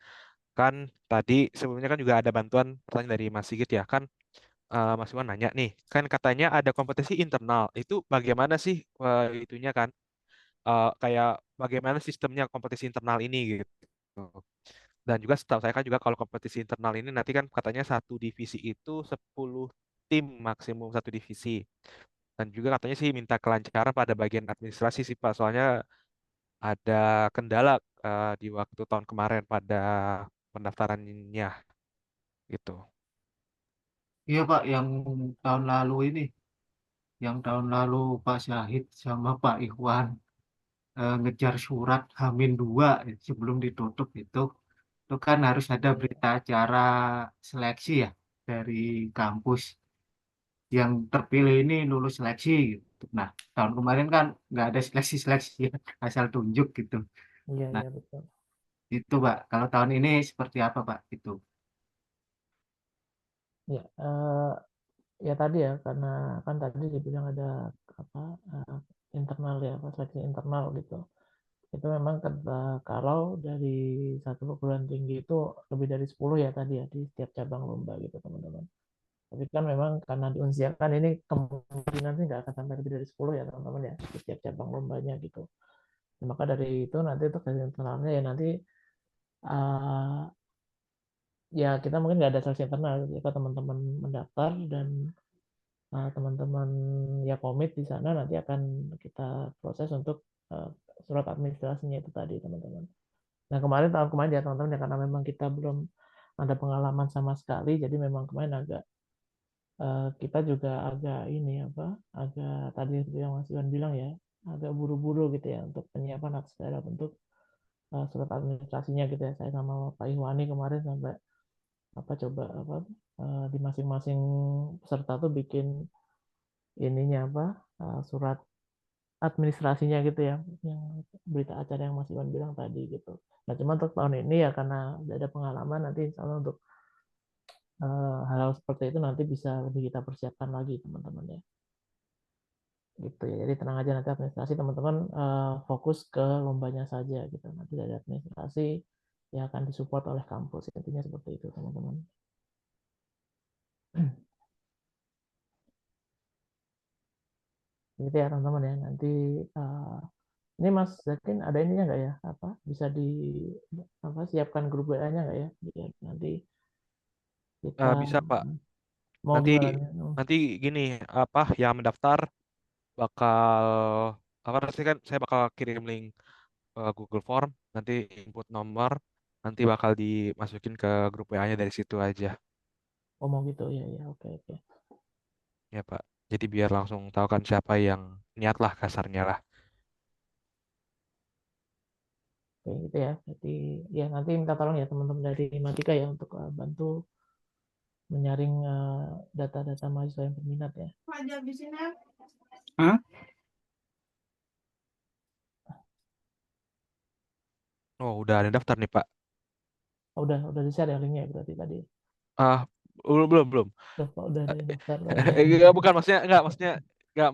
kan tadi sebelumnya kan juga ada bantuan pertanyaan dari Mas Sigit ya kan. Mas Iwan nanya nih, kan katanya ada kompetisi internal. Itu bagaimana sih itunya kan? Kayak bagaimana sistemnya kompetisi internal ini gitu. Dan juga setahu saya kan juga kalau kompetisi internal ini nanti kan katanya satu divisi itu 10 tim maksimum satu divisi. Dan juga katanya sih minta kelancaran pada bagian administrasi sih Pak. Soalnya ada kendala di waktu tahun kemarin pada pendaftarannya gitu. Iya Pak, yang tahun lalu ini, yang tahun lalu Pak Syahid sama Pak Ikhwan ngejar surat Hamin 2 sebelum ditutup itu kan harus ada berita acara seleksi ya dari kampus yang terpilih ini lulus seleksi gitu. Nah, tahun kemarin kan nggak ada seleksi-seleksi ya, asal tunjuk gitu. Iya, Nah, iya betul. itu Pak. Kalau tahun ini seperti apa Pak? Itu. Ya, ya tadi ya karena kan tadi dibilang ada apa internal ya, apa seleksi internal gitu. Itu memang kalau dari satu perguruan tinggi itu lebih dari 10 ya tadi ya di setiap cabang lomba gitu teman-teman. Tapi kan memang karena di Unsia kan ini kemungkinan sih nggak akan sampai lebih dari 10 ya teman-teman ya di setiap cabang lombanya gitu. Nah, maka dari itu nanti untuk seleksi internalnya ya nanti uh, ya kita mungkin nggak ada seleksi internal jika teman-teman mendaftar dan teman-teman ya komit di sana nanti akan kita proses untuk uh, surat administrasinya itu tadi teman-teman. Nah kemarin tahun kemarin ya teman-teman ya karena memang kita belum ada pengalaman sama sekali jadi memang kemarin agak kita juga agak ini apa agak tadi yang Mas Iwan bilang ya agak buru-buru gitu ya untuk penyiapan atas daerah bentuk surat administrasinya gitu ya saya sama Pak Iwani kemarin sampai apa coba apa di masing-masing peserta tuh bikin ininya apa surat administrasinya gitu ya, yang berita acara yang Mas Iwan bilang tadi gitu. Nah cuma untuk tahun ini ya karena udah ada pengalaman, nanti insya Allah untuk hal-hal seperti itu nanti bisa lebih kita persiapkan lagi teman-teman ya. Gitu ya. Jadi tenang aja, nanti administrasi teman-teman fokus ke lombanya saja gitu. Nanti dari administrasi yang akan disupport oleh kampus, intinya seperti itu teman-teman. Gitu ya teman-teman ya. Nanti ini Mas Zakin ada ininya nggak ya? Apa bisa di apa siapkan grup WA-nya nggak ya? Biar nanti kita Bisa Pak. mau Nanti gimana nih? nanti gini apa yang mendaftar bakal apa nanti kan saya bakal kirim link Google Form, nanti input nomor, nanti bakal dimasukin ke grup WA-nya dari situ aja. Oh mau gitu ya ya, oke oke. Ya Pak. Jadi biar langsung tahu kan siapa yang niat lah kasarnya lah. Oke gitu ya. Jadi ya nanti minta tolong ya teman-teman dari Matika ya untuk bantu menyaring data-data mahasiswa yang berminat ya. Hah? Oh, udah ada daftar nih Pak. Oh, udah di-share ya linknya ya berarti tadi. Ah, belum belum belum. Udah ada yang daftar. Oh, ya. Enggak, bukan maksudnya enggak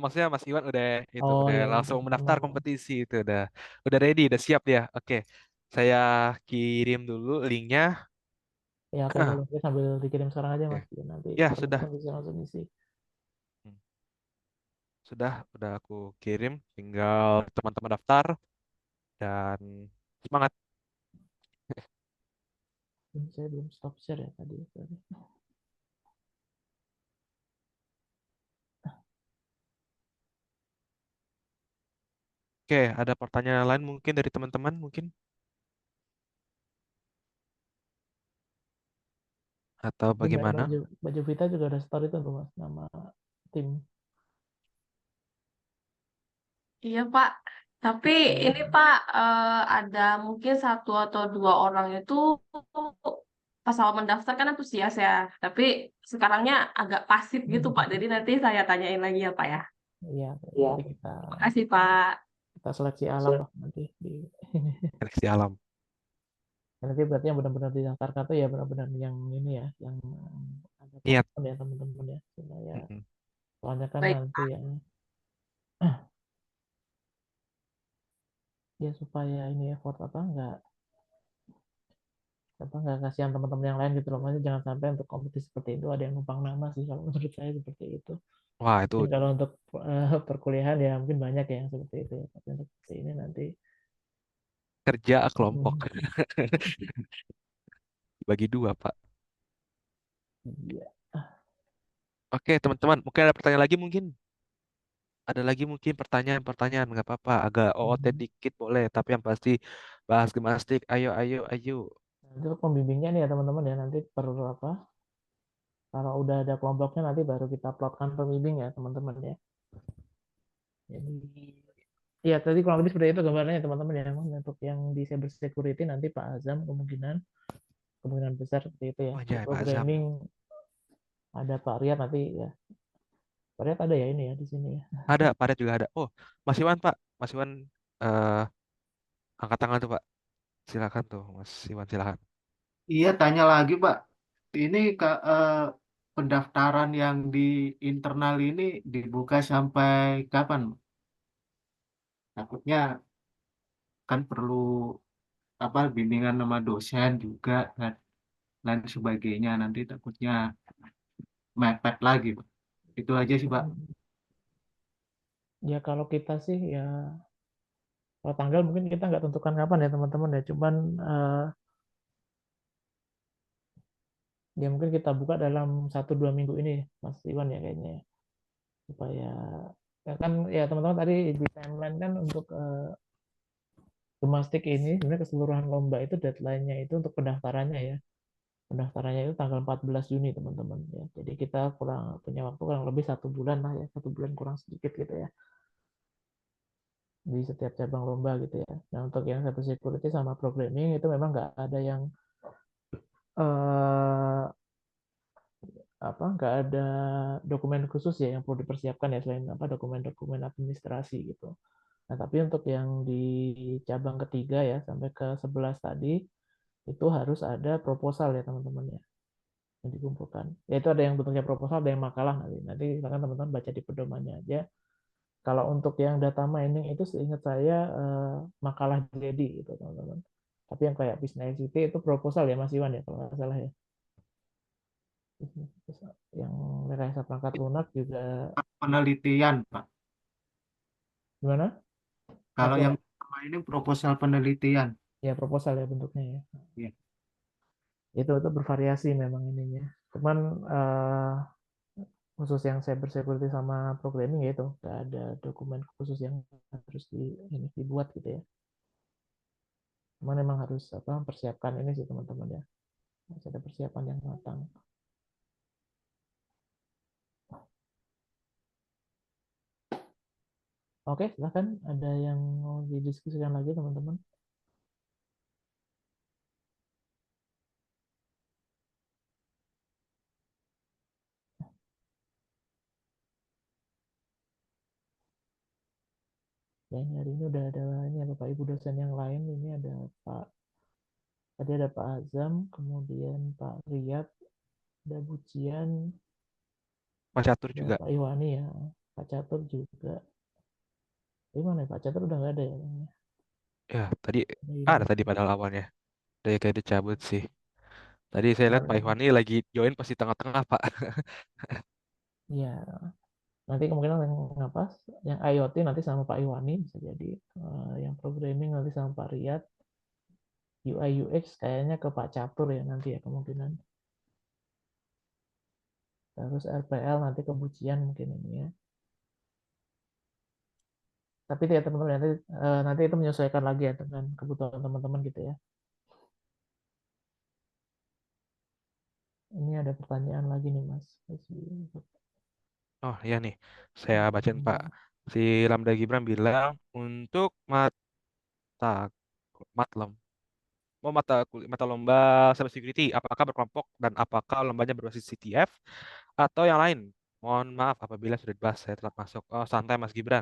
maksudnya Mas Iwan udah itu Oh udah ya langsung mendaftar udah. kompetisi itu udah ready, udah siap dia. Oke. Saya kirim dulu linknya. Ya oke boleh. Oke, sambil dikirim sekarang aja Oke. Mas. Ya, nanti Ya, teman-teman sudah. bisa langsung isi. Hmm. Udah aku kirim, tinggal teman-teman daftar dan semangat. Saya belum stop share ya tadi. Sorry. Oke, ada pertanyaan lain mungkin dari teman-teman mungkin atau Ini bagaimana? baju Vita juga ada story tuh Mas nama tim. Iya, Pak. Tapi ini, Hmm. Pak, ada mungkin satu atau dua orang itu pas awal mendaftar kan antusias ya. Tapi sekarangnya agak pasif gitu, Pak. Jadi nanti saya tanyain lagi ya, Pak ya. Iya, Iya. nanti kita Makasih, Pak. kita seleksi alam lah nanti di Seleksi alam. nanti berarti yang benar-benar didaftarkan tuh ya benar-benar yang ini ya, yang ada Niat. komitmen ya teman-teman ya. Supaya Mm-mm. soalnya kan Baik, nanti Pak. ya ya supaya ini effort apa nggak kasihan teman-teman yang lain gitu loh. Maksudnya jangan sampai untuk kompetisi seperti itu ada yang numpang nama sih kalau menurut saya seperti itu. Wah, itu Mungkin kalau untuk perkuliahan ya mungkin banyak ya yang seperti itu ya. Tapi untuk seperti ini nanti kerja kelompok. hmm, Bagi dua, Pak. iya. Oke, teman-teman, mungkin ada pertanyaan lagi mungkin? Ada lagi mungkin pertanyaan-pertanyaan, nggak apa-apa. Agak OOT Mhm. dikit boleh, tapi yang pasti bahas gimnastik. Ayo, ayo, ayo. Nah, itu pembimbingnya nih ya teman-teman ya nanti perlu apa? Kalau udah ada kelompoknya nanti baru kita plotkan pembimbing ya teman-teman ya. Jadi ya tadi kurang lebih seperti itu gambarnya teman-teman ya. Untuk yang di cyber security nanti Pak Azam kemungkinan besar seperti itu ya. Oh, Untuk ya, Pak Azam. programming ada Pak Riyad nanti ya. Pak Riyad ada ya ini ya di sini ya. Ada, Pak Red juga ada. Oh, Mas Iwan, Pak. Mas Iwan, eh, angkat tangan tuh, Pak. Silakan tuh, Mas Iwan, silakan. Iya, tanya lagi, Pak. Ini pendaftaran yang di internal ini dibuka sampai kapan? Takutnya kan perlu apa bimbingan sama dosen juga dan lain sebagainya. Nanti takutnya mepet lagi, Pak. Itu aja sih, Pak. Ya kalau kita sih ya kalau tanggal mungkin kita nggak tentukan kapan ya teman-teman ya. Cuman ya mungkin kita buka dalam 1-2 minggu ini Mas Iwan ya kayaknya ya. Supaya ya kan ya teman-teman tadi di timeline kan untuk Gymnastik ini sebenarnya keseluruhan lomba itu deadline-nya itu untuk pendaftarannya ya. Pendaftarannya itu tanggal 14 Juni teman-teman ya. Jadi kita kurang punya waktu kurang lebih 1 bulan lah ya, 1 bulan kurang sedikit gitu ya di setiap cabang lomba gitu ya. Nah untuk yang cyber security sama programming itu memang nggak ada yang eh, nggak ada dokumen khusus ya yang perlu dipersiapkan ya selain dokumen-dokumen administrasi gitu. Nah, tapi untuk yang di cabang ketiga ya sampai ke 11 tadi itu harus ada proposal ya teman-teman ya yang dikumpulkan. Ya itu ada yang bentuknya proposal, ada yang makalah nanti. Nanti silakan teman-teman baca di pedomannya aja. Kalau untuk yang data mining itu seingat saya makalah jadi gitu teman-teman. Tapi yang kayak business ICT itu proposal ya Mas Iwan ya kalau nggak salah ya. Yang rekayasa perangkat lunak juga Penelitian, Pak. gimana? Kalau Oke, yang pertama ini proposal penelitian. ya proposal ya bentuknya ya. Ya. Itu bervariasi memang ininya. Cuman khusus yang cyber security sama programming ya itu nggak ada dokumen khusus yang harus dibuat gitu ya. Cuman memang harus persiapkan ini sih teman-teman ya. Harus ada persiapan yang matang. Oke, silahkan. Ada yang mau didiskusikan lagi teman-teman? Ya, ini hari ini udah ada ini ya Bapak Ibu dosen yang lain. Ini ada tadi ada Pak Azam, kemudian Pak Riyad, ada Bucian, Pak Catur ada juga. Pak Iwani ya, Pak Catur juga. Tapi mana ya? Pak Catur udah nggak ada ya? Ya, tadi ada Ini. tadi padahal awalnya. Dari kayak dicabut sih. Tadi saya lihat Oh, Pak Iwan ini lagi join pasti tengah-tengah, Pak. ya, nanti kemungkinan yang apa? Yang IoT nanti sama Pak Iwani bisa jadi. Yang programming nanti sama Pak Riyad. UI UX kayaknya ke Pak Catur ya nanti ya kemungkinan. Terus RPL nanti ke Bucian mungkin ini ya. Tapi ya teman-teman nanti itu menyesuaikan lagi ya dengan kebutuhan teman-teman gitu ya. Ini ada pertanyaan lagi nih Mas. Oh iya nih, saya bacain Pak. Si Lambda Gibran bilang untuk mata matlom mata lomba cyber security apakah berkelompok dan apakah lombanya berbasis CTF atau yang lain? Mohon maaf apabila sudah dibahas saya telat masuk. Oh santai Mas Gibran.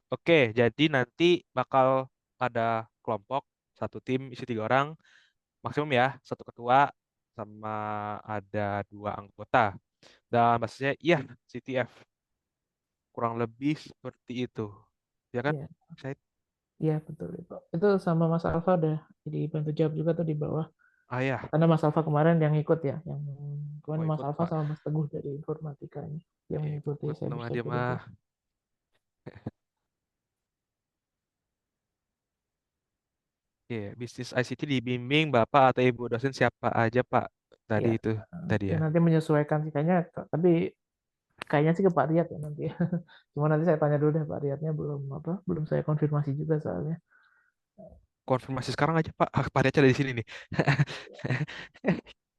Oke, jadi nanti bakal ada kelompok satu tim isi 3 orang maksimum ya, satu ketua sama ada 2 anggota. Dan basisnya iya CTF kurang lebih seperti itu. Ya kan? Iya, Saya iya betul itu. Itu sama Mas Alfa udah jadi bantu jawab juga tuh di bawah. ya, Karena Mas Alfa kemarin yang ikut ya, yang kemarin mau Mas ikut Alfa Pak. sama Mas Teguh dari informatika ini yang mengikuti Ikut cyber nama dia security. mah. Iya, bisnis ICT dibimbing Bapak atau Ibu dosen siapa aja Pak? Tadi Iya, itu tadi ya ya. nanti menyesuaikan sih kayaknya, tapi kayaknya sih ke Pak Riyad ya nanti. Cuma nanti saya tanya dulu deh Pak Riyadnya belum saya konfirmasi juga soalnya. Konfirmasi sekarang aja Pak. Hak Pak Rica di sini nih.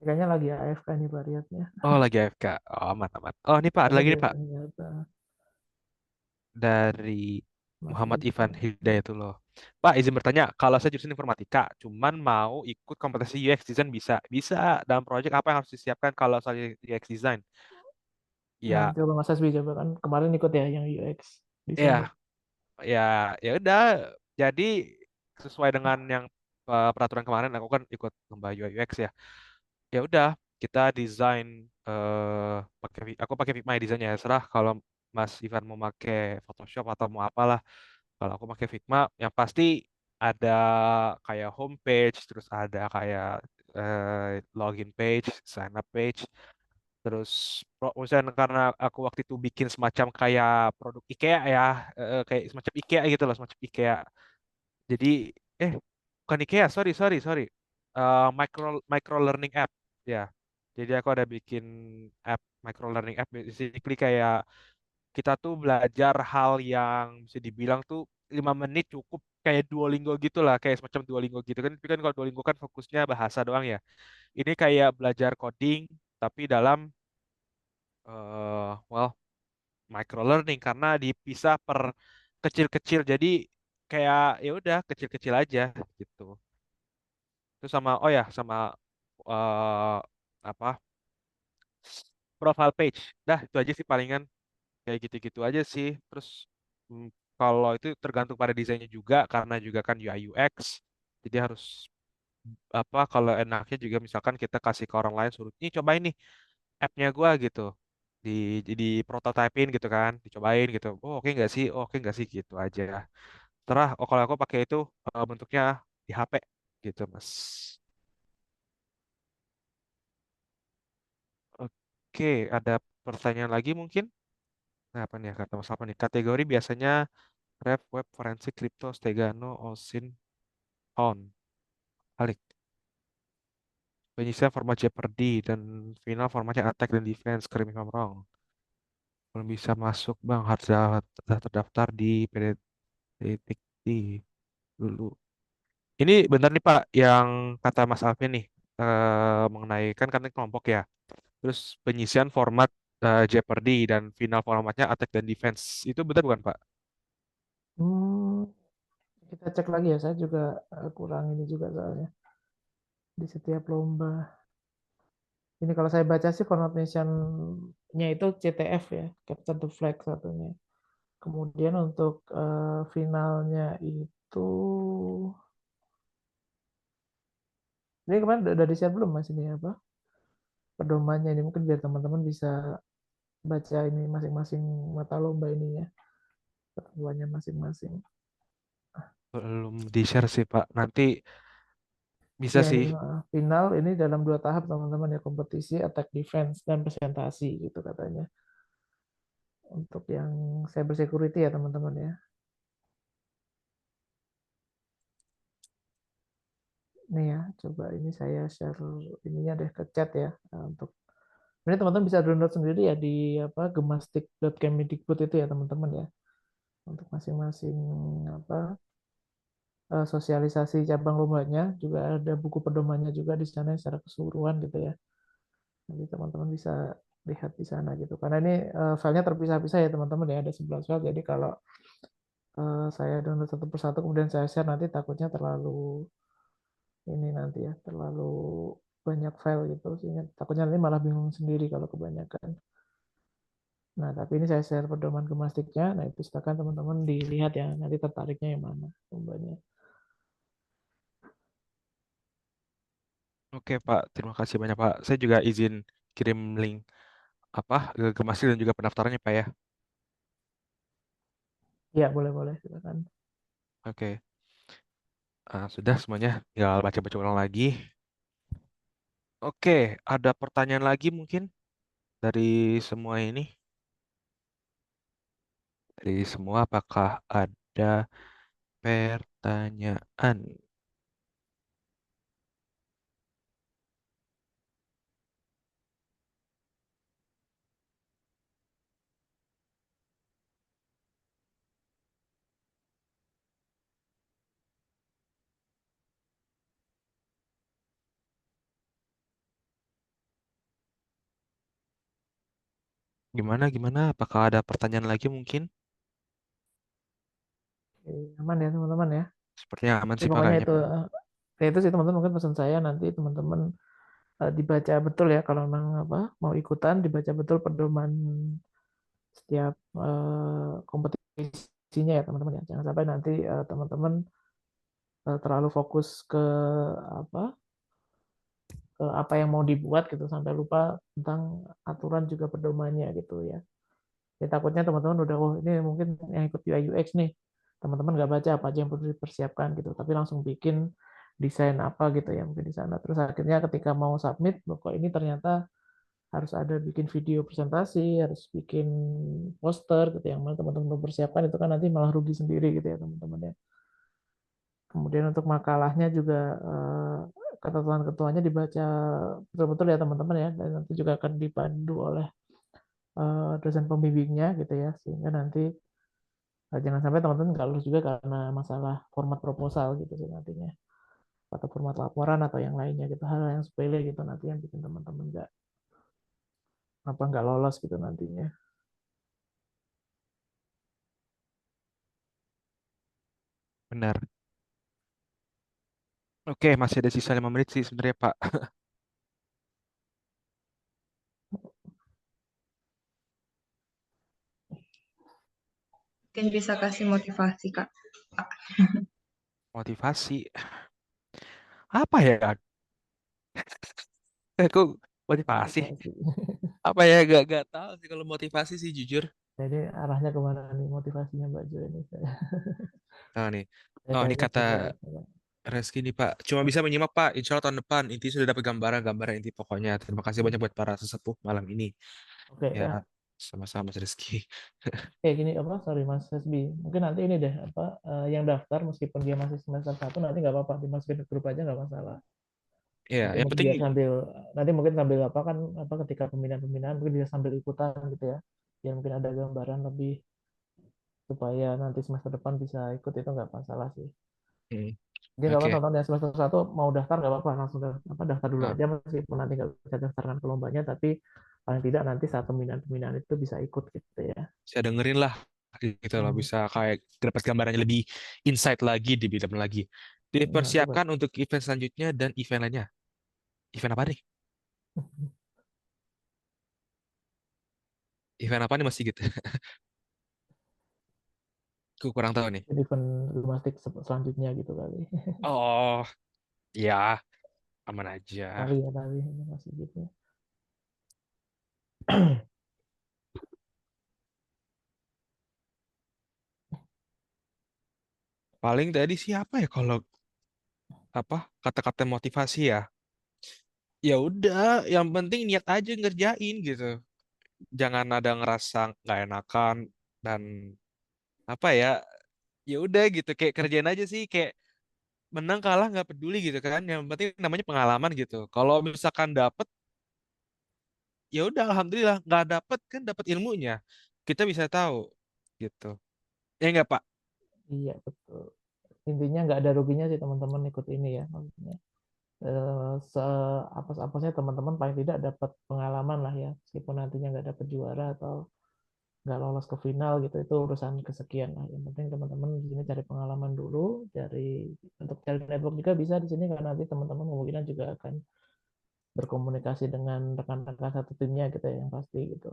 Kayaknya lagi AFK nih Pak Riyadnya. Oh lagi AFK. Oh aman aman. Oh ini Pak ada Tapi lagi dia nih Pak dari Mas Muhammad Ivan Rizky. Hidayatullah. Pak izin bertanya, kalau saya jurusan informatika, cuman mau ikut kompetisi UX design bisa? Bisa. Dalam proyek apa yang harus disiapkan kalau soal UX design? Nah, Ya, coba Mas Hasbi coba kan kemarin ikut ya yang UX design ya. ya, ya, ya udah. Jadi sesuai dengan yang peraturan kemarin, aku kan ikut lomba UI UX ya. Ya udah, kita desain aku pakai Figma ya desainnya ya. Serah kalau Mas Ivan mau pakai Photoshop atau mau apalah. Kalau aku pakai Figma, yang pasti ada kayak homepage, terus ada kayak login page, sign up page, terus misalnya karena aku waktu itu bikin semacam kayak produk IKEA ya, kayak semacam IKEA gitu loh, semacam IKEA. Jadi, eh bukan IKEA, sorry sorry sorry, micro micro learning app ya. Jadi aku ada bikin app micro learning app, basically kayak kita tuh belajar hal yang bisa dibilang tuh 5 menit cukup kayak Duolingo gitu lah, kayak semacam Duolingo gitu kan. Tapi kan kalau Duolingo kan fokusnya bahasa doang ya. Ini kayak belajar coding tapi dalam well micro learning karena dipisah per kecil-kecil. Jadi kayak ya udah kecil-kecil aja gitu. Terus sama oh ya sama eh, apa profile page. Dah itu aja sih palingan kayak gitu-gitu aja sih. Terus mm, kalau itu tergantung pada desainnya juga karena juga kan UI UX. Jadi harus apa kalau enaknya juga misalkan kita kasih ke orang lain suruh ini cobain nih app-nya gua gitu. Di jadi prototypein gitu kan, dicobain gitu. Oh, oke nggak sih? Oh, oke nggak sih gitu aja. Terah, oh kalau aku pakai itu bentuknya di HP gitu, Mas. Oke, ada pertanyaan lagi mungkin? Nah, apa nih kata Mas apa nih? Kategori biasanya Ref, Web, Forensik, Crypto, Stegano, OSIN, On, Alik. Penyisian format Jeopardy dan final formatnya Attack dan Defense, correct me if I'm wrong. Belum bisa masuk Bang, harus terdaftar di PDTT dulu. Ini benar nih Pak, yang kata Mas Alvin nih, mengenai kan kelompok ya. Terus penyisian format Jeopardy dan final formatnya Attack dan Defense. Itu benar bukan Pak? Hmm, kita cek lagi ya, saya juga kurang ini juga soalnya di setiap lomba. Ini kalau saya baca sih format nya itu CTF ya, Capture the Flag satunya. Kemudian untuk finalnya itu, ini kemarin udah di-share belum Mas ini apa? Pedomannya ini mungkin biar teman-teman bisa baca ini masing-masing mata lomba ini ya, ketentuannya masing-masing. Belum di-share sih Pak. Nanti bisa Ya ini sih. final ini dalam 2 tahap teman-teman ya, kompetisi, attack, defense, dan presentasi gitu katanya. Untuk yang cyber security ya teman-teman ya. Nih ya, coba ini saya share ininya deh ke chat ya. Nah, untuk ini teman-teman bisa download sendiri ya di apa gemastik.kemdikbud itu ya teman-teman ya. Untuk masing-masing apa sosialisasi cabang lombanya juga ada buku pedomannya juga di sana secara keseluruhan gitu ya. Nanti teman-teman bisa lihat di sana gitu. Karena ini filenya terpisah-pisah ya teman-teman ya, ada 11 file. Jadi kalau saya download satu persatu kemudian saya share nanti takutnya terlalu ini nanti ya, terlalu banyak file gitu sehingga takutnya nanti malah bingung sendiri kalau kebanyakan. Nah, tapi ini saya share pedoman gemastiknya. Nah, itu silakan teman-teman dilihat ya, nanti tertariknya yang mana lombanya. Oke Pak, terima kasih banyak Pak. Saya juga izin kirim link apa ke Mas dan juga pendaftarannya Pak ya. Ya, boleh-boleh silakan. Oke. Sudah semuanya, tinggal baca-baca ulang lagi. Oke, ada pertanyaan lagi mungkin dari semua ini? Dari semua, apakah ada pertanyaan? Gimana, gimana? Apakah ada pertanyaan lagi mungkin? Oke, aman ya teman-teman ya. Sepertinya aman Jadi sih Pak pokoknya kayaknya itu, Pak. ya itu sih teman-teman mungkin pesan saya nanti teman-teman dibaca betul ya kalau memang apa mau ikutan dibaca betul pedoman setiap kompetisinya ya teman-teman ya. Jangan sampai nanti teman-teman terlalu fokus apa ke apa yang mau dibuat gitu sampai lupa tentang aturan juga pedomannya gitu ya. Ya takutnya teman-teman udah oh ini mungkin yang ikut UI UX nih teman-teman nggak baca apa aja yang perlu dipersiapkan gitu tapi langsung bikin desain apa gitu ya mungkin di sana terus akhirnya ketika mau submit kok ini ternyata harus ada bikin video presentasi harus bikin poster gitu yang mana teman-teman belum persiapkan itu kan nanti malah rugi sendiri gitu ya teman-teman ya. Kemudian untuk makalahnya juga ketentuan-ketentuannya dibaca betul-betul ya teman-teman ya dan nanti juga akan dipandu oleh dosen pembimbingnya gitu ya sehingga nanti jangan sampai teman-teman nggak lulus juga karena masalah format proposal gitu sih nantinya atau format laporan atau yang lainnya gitu hal yang sepele gitu nanti yang bikin teman-teman nggak lolos gitu nantinya. Benar. Oke, masih ada sisa 5 menit sih sebenarnya Pak. Mungkin bisa kasih motivasi, Kak. Motivasi. Apa ya? Aku motivasi. Motivasi. Apa ya? Gak tahu sih kalau motivasi sih jujur. Jadi arahnya kemana nih motivasinya Mbak Jo ini? Nah nih. Saya Oh, ini kayaknya kata coba. Coba. Reski nih Pak. Cuma bisa menyimak Pak. Insya Allah tahun depan. Inti sudah dapat gambaran inti pokoknya. Terima kasih banyak buat para sesepuh malam ini. Oke, Ya, nah, sama-sama Mas Reski. gini apa? Sorry Mas Hasbi. Mungkin nanti ini deh apa yang daftar meskipun dia masih semester 1 nanti nggak apa-apa dimasukin ke grup aja nggak masalah. Ya, Nanti yang mungkin penting biar sambil nanti mungkin sambil apa kan apa ketika pembinaan mungkin bisa sambil ikutan gitu ya. Biar mungkin ada gambaran lebih supaya nanti semester depan bisa ikut itu nggak masalah sih. hmm, Jadi kalau oke. teman-teman yang semester 1 mau daftar nggak apa-apa langsung daftar dulu Nah, aja meskipun nanti nggak bisa daftarkan ke lombanya tapi paling tidak nanti saat pembinaan itu bisa ikut gitu ya. saya dengerin lah gitu loh, Hmm. bisa kayak dapat gambarannya lebih insight lagi di bidang lagi. Nanti Dipersiapkan untuk event selanjutnya dan event lainnya. Event apa nih? Event apa nih masih gitu? Aku kurang tahu nih. event gimnastik selanjutnya gitu kali. Oh, ya, aman aja. Kali ini masih gitu. Paling tadi siapa ya kalau apa kata-kata motivasi ya? Ya udah, yang penting niat aja ngerjain gitu. Jangan ada ngerasa nggak enakan dan apa ya? Ya udah gitu, kayak kerjain aja sih, kayak menang kalah nggak peduli gitu kan. Yang penting namanya pengalaman gitu. Kalau misalkan dapet, ya udah alhamdulillah. Nggak dapet kan dapat ilmunya. Kita bisa tahu gitu. Ya nggak Pak? Iya betul. Intinya nggak ada ruginya sih teman-teman ikut ini ya maksudnya. Apa-apanya teman-teman paling tidak dapat pengalaman lah ya meskipun nantinya nggak dapat juara atau nggak lolos ke final gitu itu urusan kesekian lah yang penting teman-teman di sini cari pengalaman dulu dari untuk cari network juga bisa di sini karena nanti teman-teman kemungkinan juga akan berkomunikasi dengan rekan-rekan satu timnya gitu ya yang pasti gitu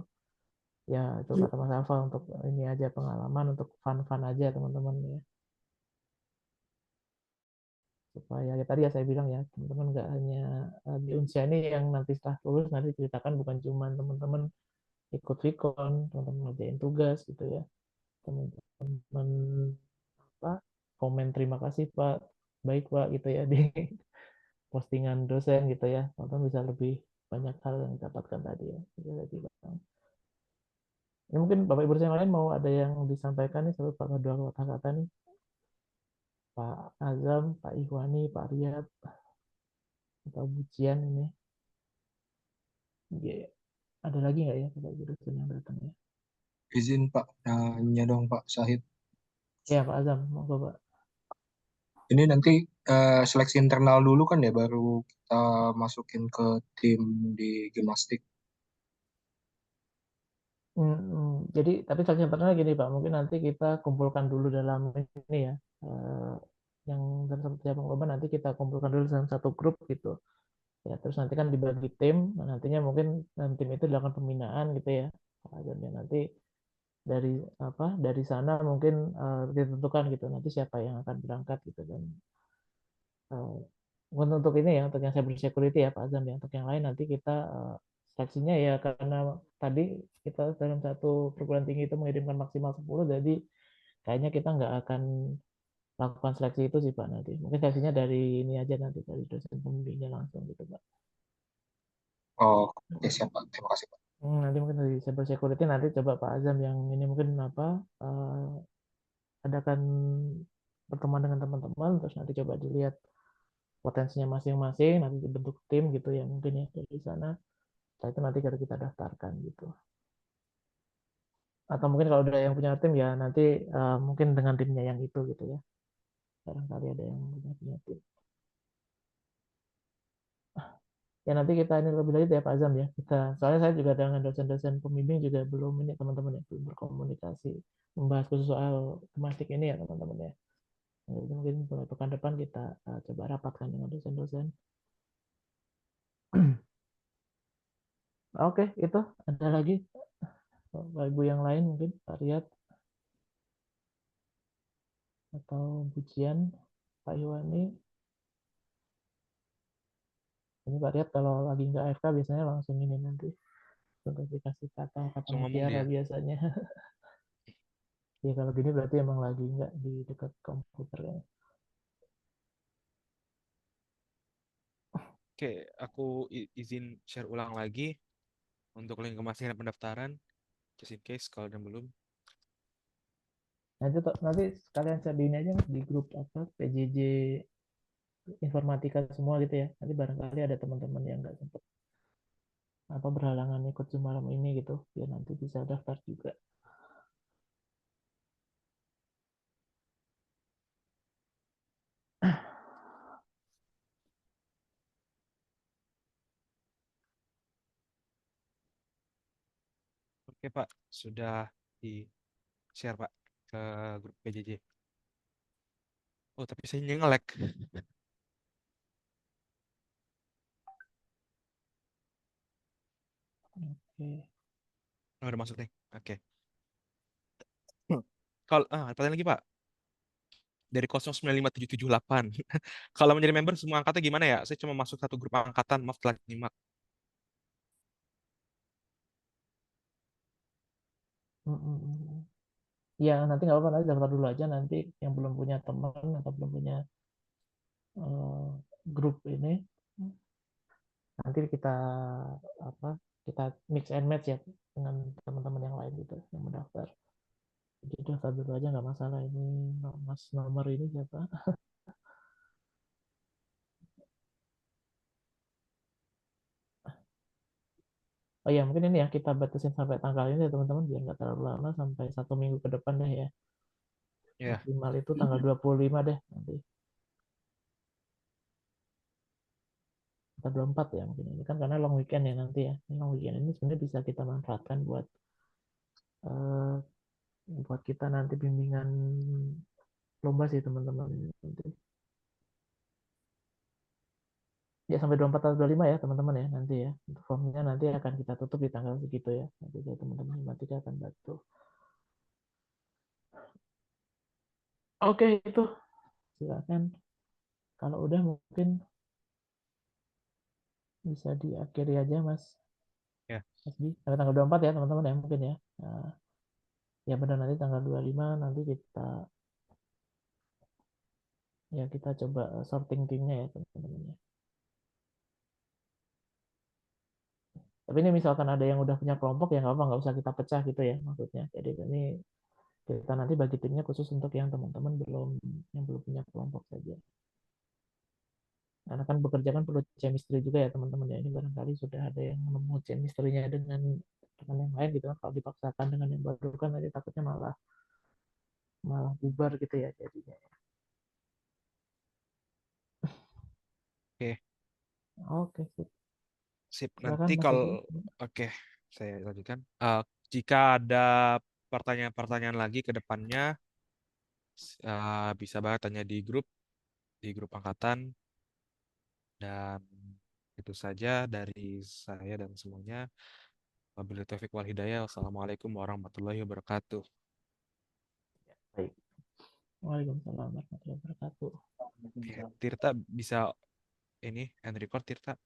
ya itu kata Mas Alfa untuk ini aja pengalaman untuk fun-fun aja teman-teman ya supaya ya tadi ya saya bilang ya teman-teman nggak hanya di Unsia ini yang nanti setelah lulus nanti ceritakan bukan cuma teman-teman ikut Vicon teman-teman ngerjain tugas gitu ya teman-teman apa komen terima kasih Pak baik Pak gitu ya di postingan dosen gitu ya teman-teman bisa lebih banyak hal yang didapatkan tadi ya itu saya bilang. Ini mungkin Bapak Ibu yang lain mau ada yang disampaikan nih satu atau dua kata-kata nih Pak Azam, Pak Ikhwani, Pak Riyad atau Bucian ini. Iya. Ada lagi nggak ya Bapak Ibu dosen yang datang ya? Izin Pak, nanya dong Pak Syahid. Ya Pak Azam, monggo Pak. Ini nanti seleksi internal dulu kan ya, baru kita masukin ke tim di gimnastik. Jadi tapi seleksi internal gini Pak, mungkin nanti kita kumpulkan dulu dalam ini ya, yang dalam satu tiap lomba nanti kita kumpulkan dulu dalam satu grup gitu. Ya, terus nanti kan dibagi tim, nah, nantinya mungkin dalam tim itu dilakukan pembinaan gitu ya. Pak Azam ya nanti dari apa dari sana mungkin ditentukan gitu nanti siapa yang akan berangkat gitu dan untuk ini ya untuk yang cyber security ya Pak Azam ya untuk yang lain nanti kita seleksinya ya karena tadi kita dalam satu perguruan tinggi itu mengirimkan maksimal 10 jadi kayaknya kita nggak akan lakukan seleksi itu sih Pak nanti mungkin seleksinya dari ini aja nanti dari dosen pembimbingnya langsung gitu Pak. Oh, oke siap Pak. Terima kasih Pak. Nanti mungkin dari cyber security nanti coba Pak Azam yang ini mungkin apa adakan pertemuan dengan teman-teman terus nanti coba dilihat potensinya masing-masing nanti dibentuk tim gitu ya mungkin ya dari sana setelah itu nanti kita daftarkan gitu atau mungkin kalau ada yang punya tim ya nanti mungkin dengan timnya yang itu gitu ya barangkali ada yang punya tim ya nanti kita ini lebih lanjut ya Pak Azam ya kita soalnya saya juga dengan dosen-dosen pembimbing juga belum ini teman-teman ya belum berkomunikasi membahas khusus soal tematik ini ya teman-teman ya jadi mungkin mulai pekan depan kita coba rapatkan dengan dosen-dosen oke itu ada lagi Bapak Ibu yang lain mungkin Pak Riyad atau pujian Pak Iwani. Ini Pak Riyad kalau lagi nggak AFK biasanya langsung ini nanti sudah dikasih kata-kata Langsung ngomong mutiara dia. biasanya. Ya kalau gini berarti emang lagi nggak di dekat komputer ya. Oke, aku izin share ulang lagi untuk link kemasan pendaftaran, just in case kalau yang belum. Nanti sekalian share di ini aja Mas, di grup apa PJJ informatika semua gitu ya. Nanti barangkali ada teman-teman yang nggak sempat apa berhalangan ikut Zoom malam ini gitu, biar nanti bisa daftar juga. Oke Pak, sudah di share Pak ke grup PJJ. Oh tapi saya nge-lag. Oke. Oh, udah masuk nih. Oke. Kalau pertanyaan lagi Pak, dari 095778. Kalau menjadi member semua angkatan gimana ya? Saya cuma masuk satu grup angkatan, maaf telat nyimak. Ya nanti nggak apa-apa, nanti daftar dulu aja, nanti yang belum punya teman atau belum punya grup ini nanti kita apa kita mix and match ya dengan teman-teman yang lain gitu yang mendaftar. Jadi daftar dulu aja nggak masalah. Ini mas nomor ini siapa? Oh ya mungkin ini ya kita batasin sampai tanggal ini ya teman-teman biar nggak terlalu lama, sampai 1 minggu ke depan deh ya. Ya, Maksimal itu tanggal 25 deh nanti. Atau 24 ya mungkin, ini kan karena long weekend ya nanti ya. Ini long weekend ini sebenarnya bisa kita manfaatkan eh, buat kita nanti bimbingan lomba sih teman-teman. Nanti ya sampai 24 atau 25 ya teman-teman ya nanti ya. Untuk formnya nanti akan kita tutup di tanggal segitu ya. Nanti teman-teman informatika akan bantu. Oke itu silakan. Kalau udah mungkin bisa diakhiri aja Mas. ya. Mas Bi. Sampai tanggal 24 ya teman-teman ya mungkin ya. Nah, ya benar nanti tanggal 25 nanti kita coba sorting timnya ya teman-teman ya. Tapi ini misalkan ada yang udah punya kelompok ya nggak apa, nggak usah kita pecah gitu ya maksudnya. Jadi ini kita nanti bagi timnya khusus untuk yang teman-teman yang belum punya kelompok saja. Karena kan bekerja kan perlu chemistry juga ya teman-teman ya. Ini barangkali sudah ada yang nemu chemistry-nya dengan teman yang lain gitu kan. Kalau dipaksakan dengan yang baru kan nanti takutnya malah malah bubar gitu ya jadinya. Oke, Oke, sip. sip. Silakan Nanti Mas kalau Egi. oke, saya lanjutkan. Jika ada pertanyaan-pertanyaan lagi ke depannya, bisa banget tanya di grup angkatan. Dan itu saja dari saya dan semuanya. Wabillahi taufiq wal hidayah. Wassalamualaikum warahmatullahi wabarakatuh. Baik. Waalaikumsalam warahmatullahi wabarakatuh. Oke, Tirta bisa ini end record Tirta.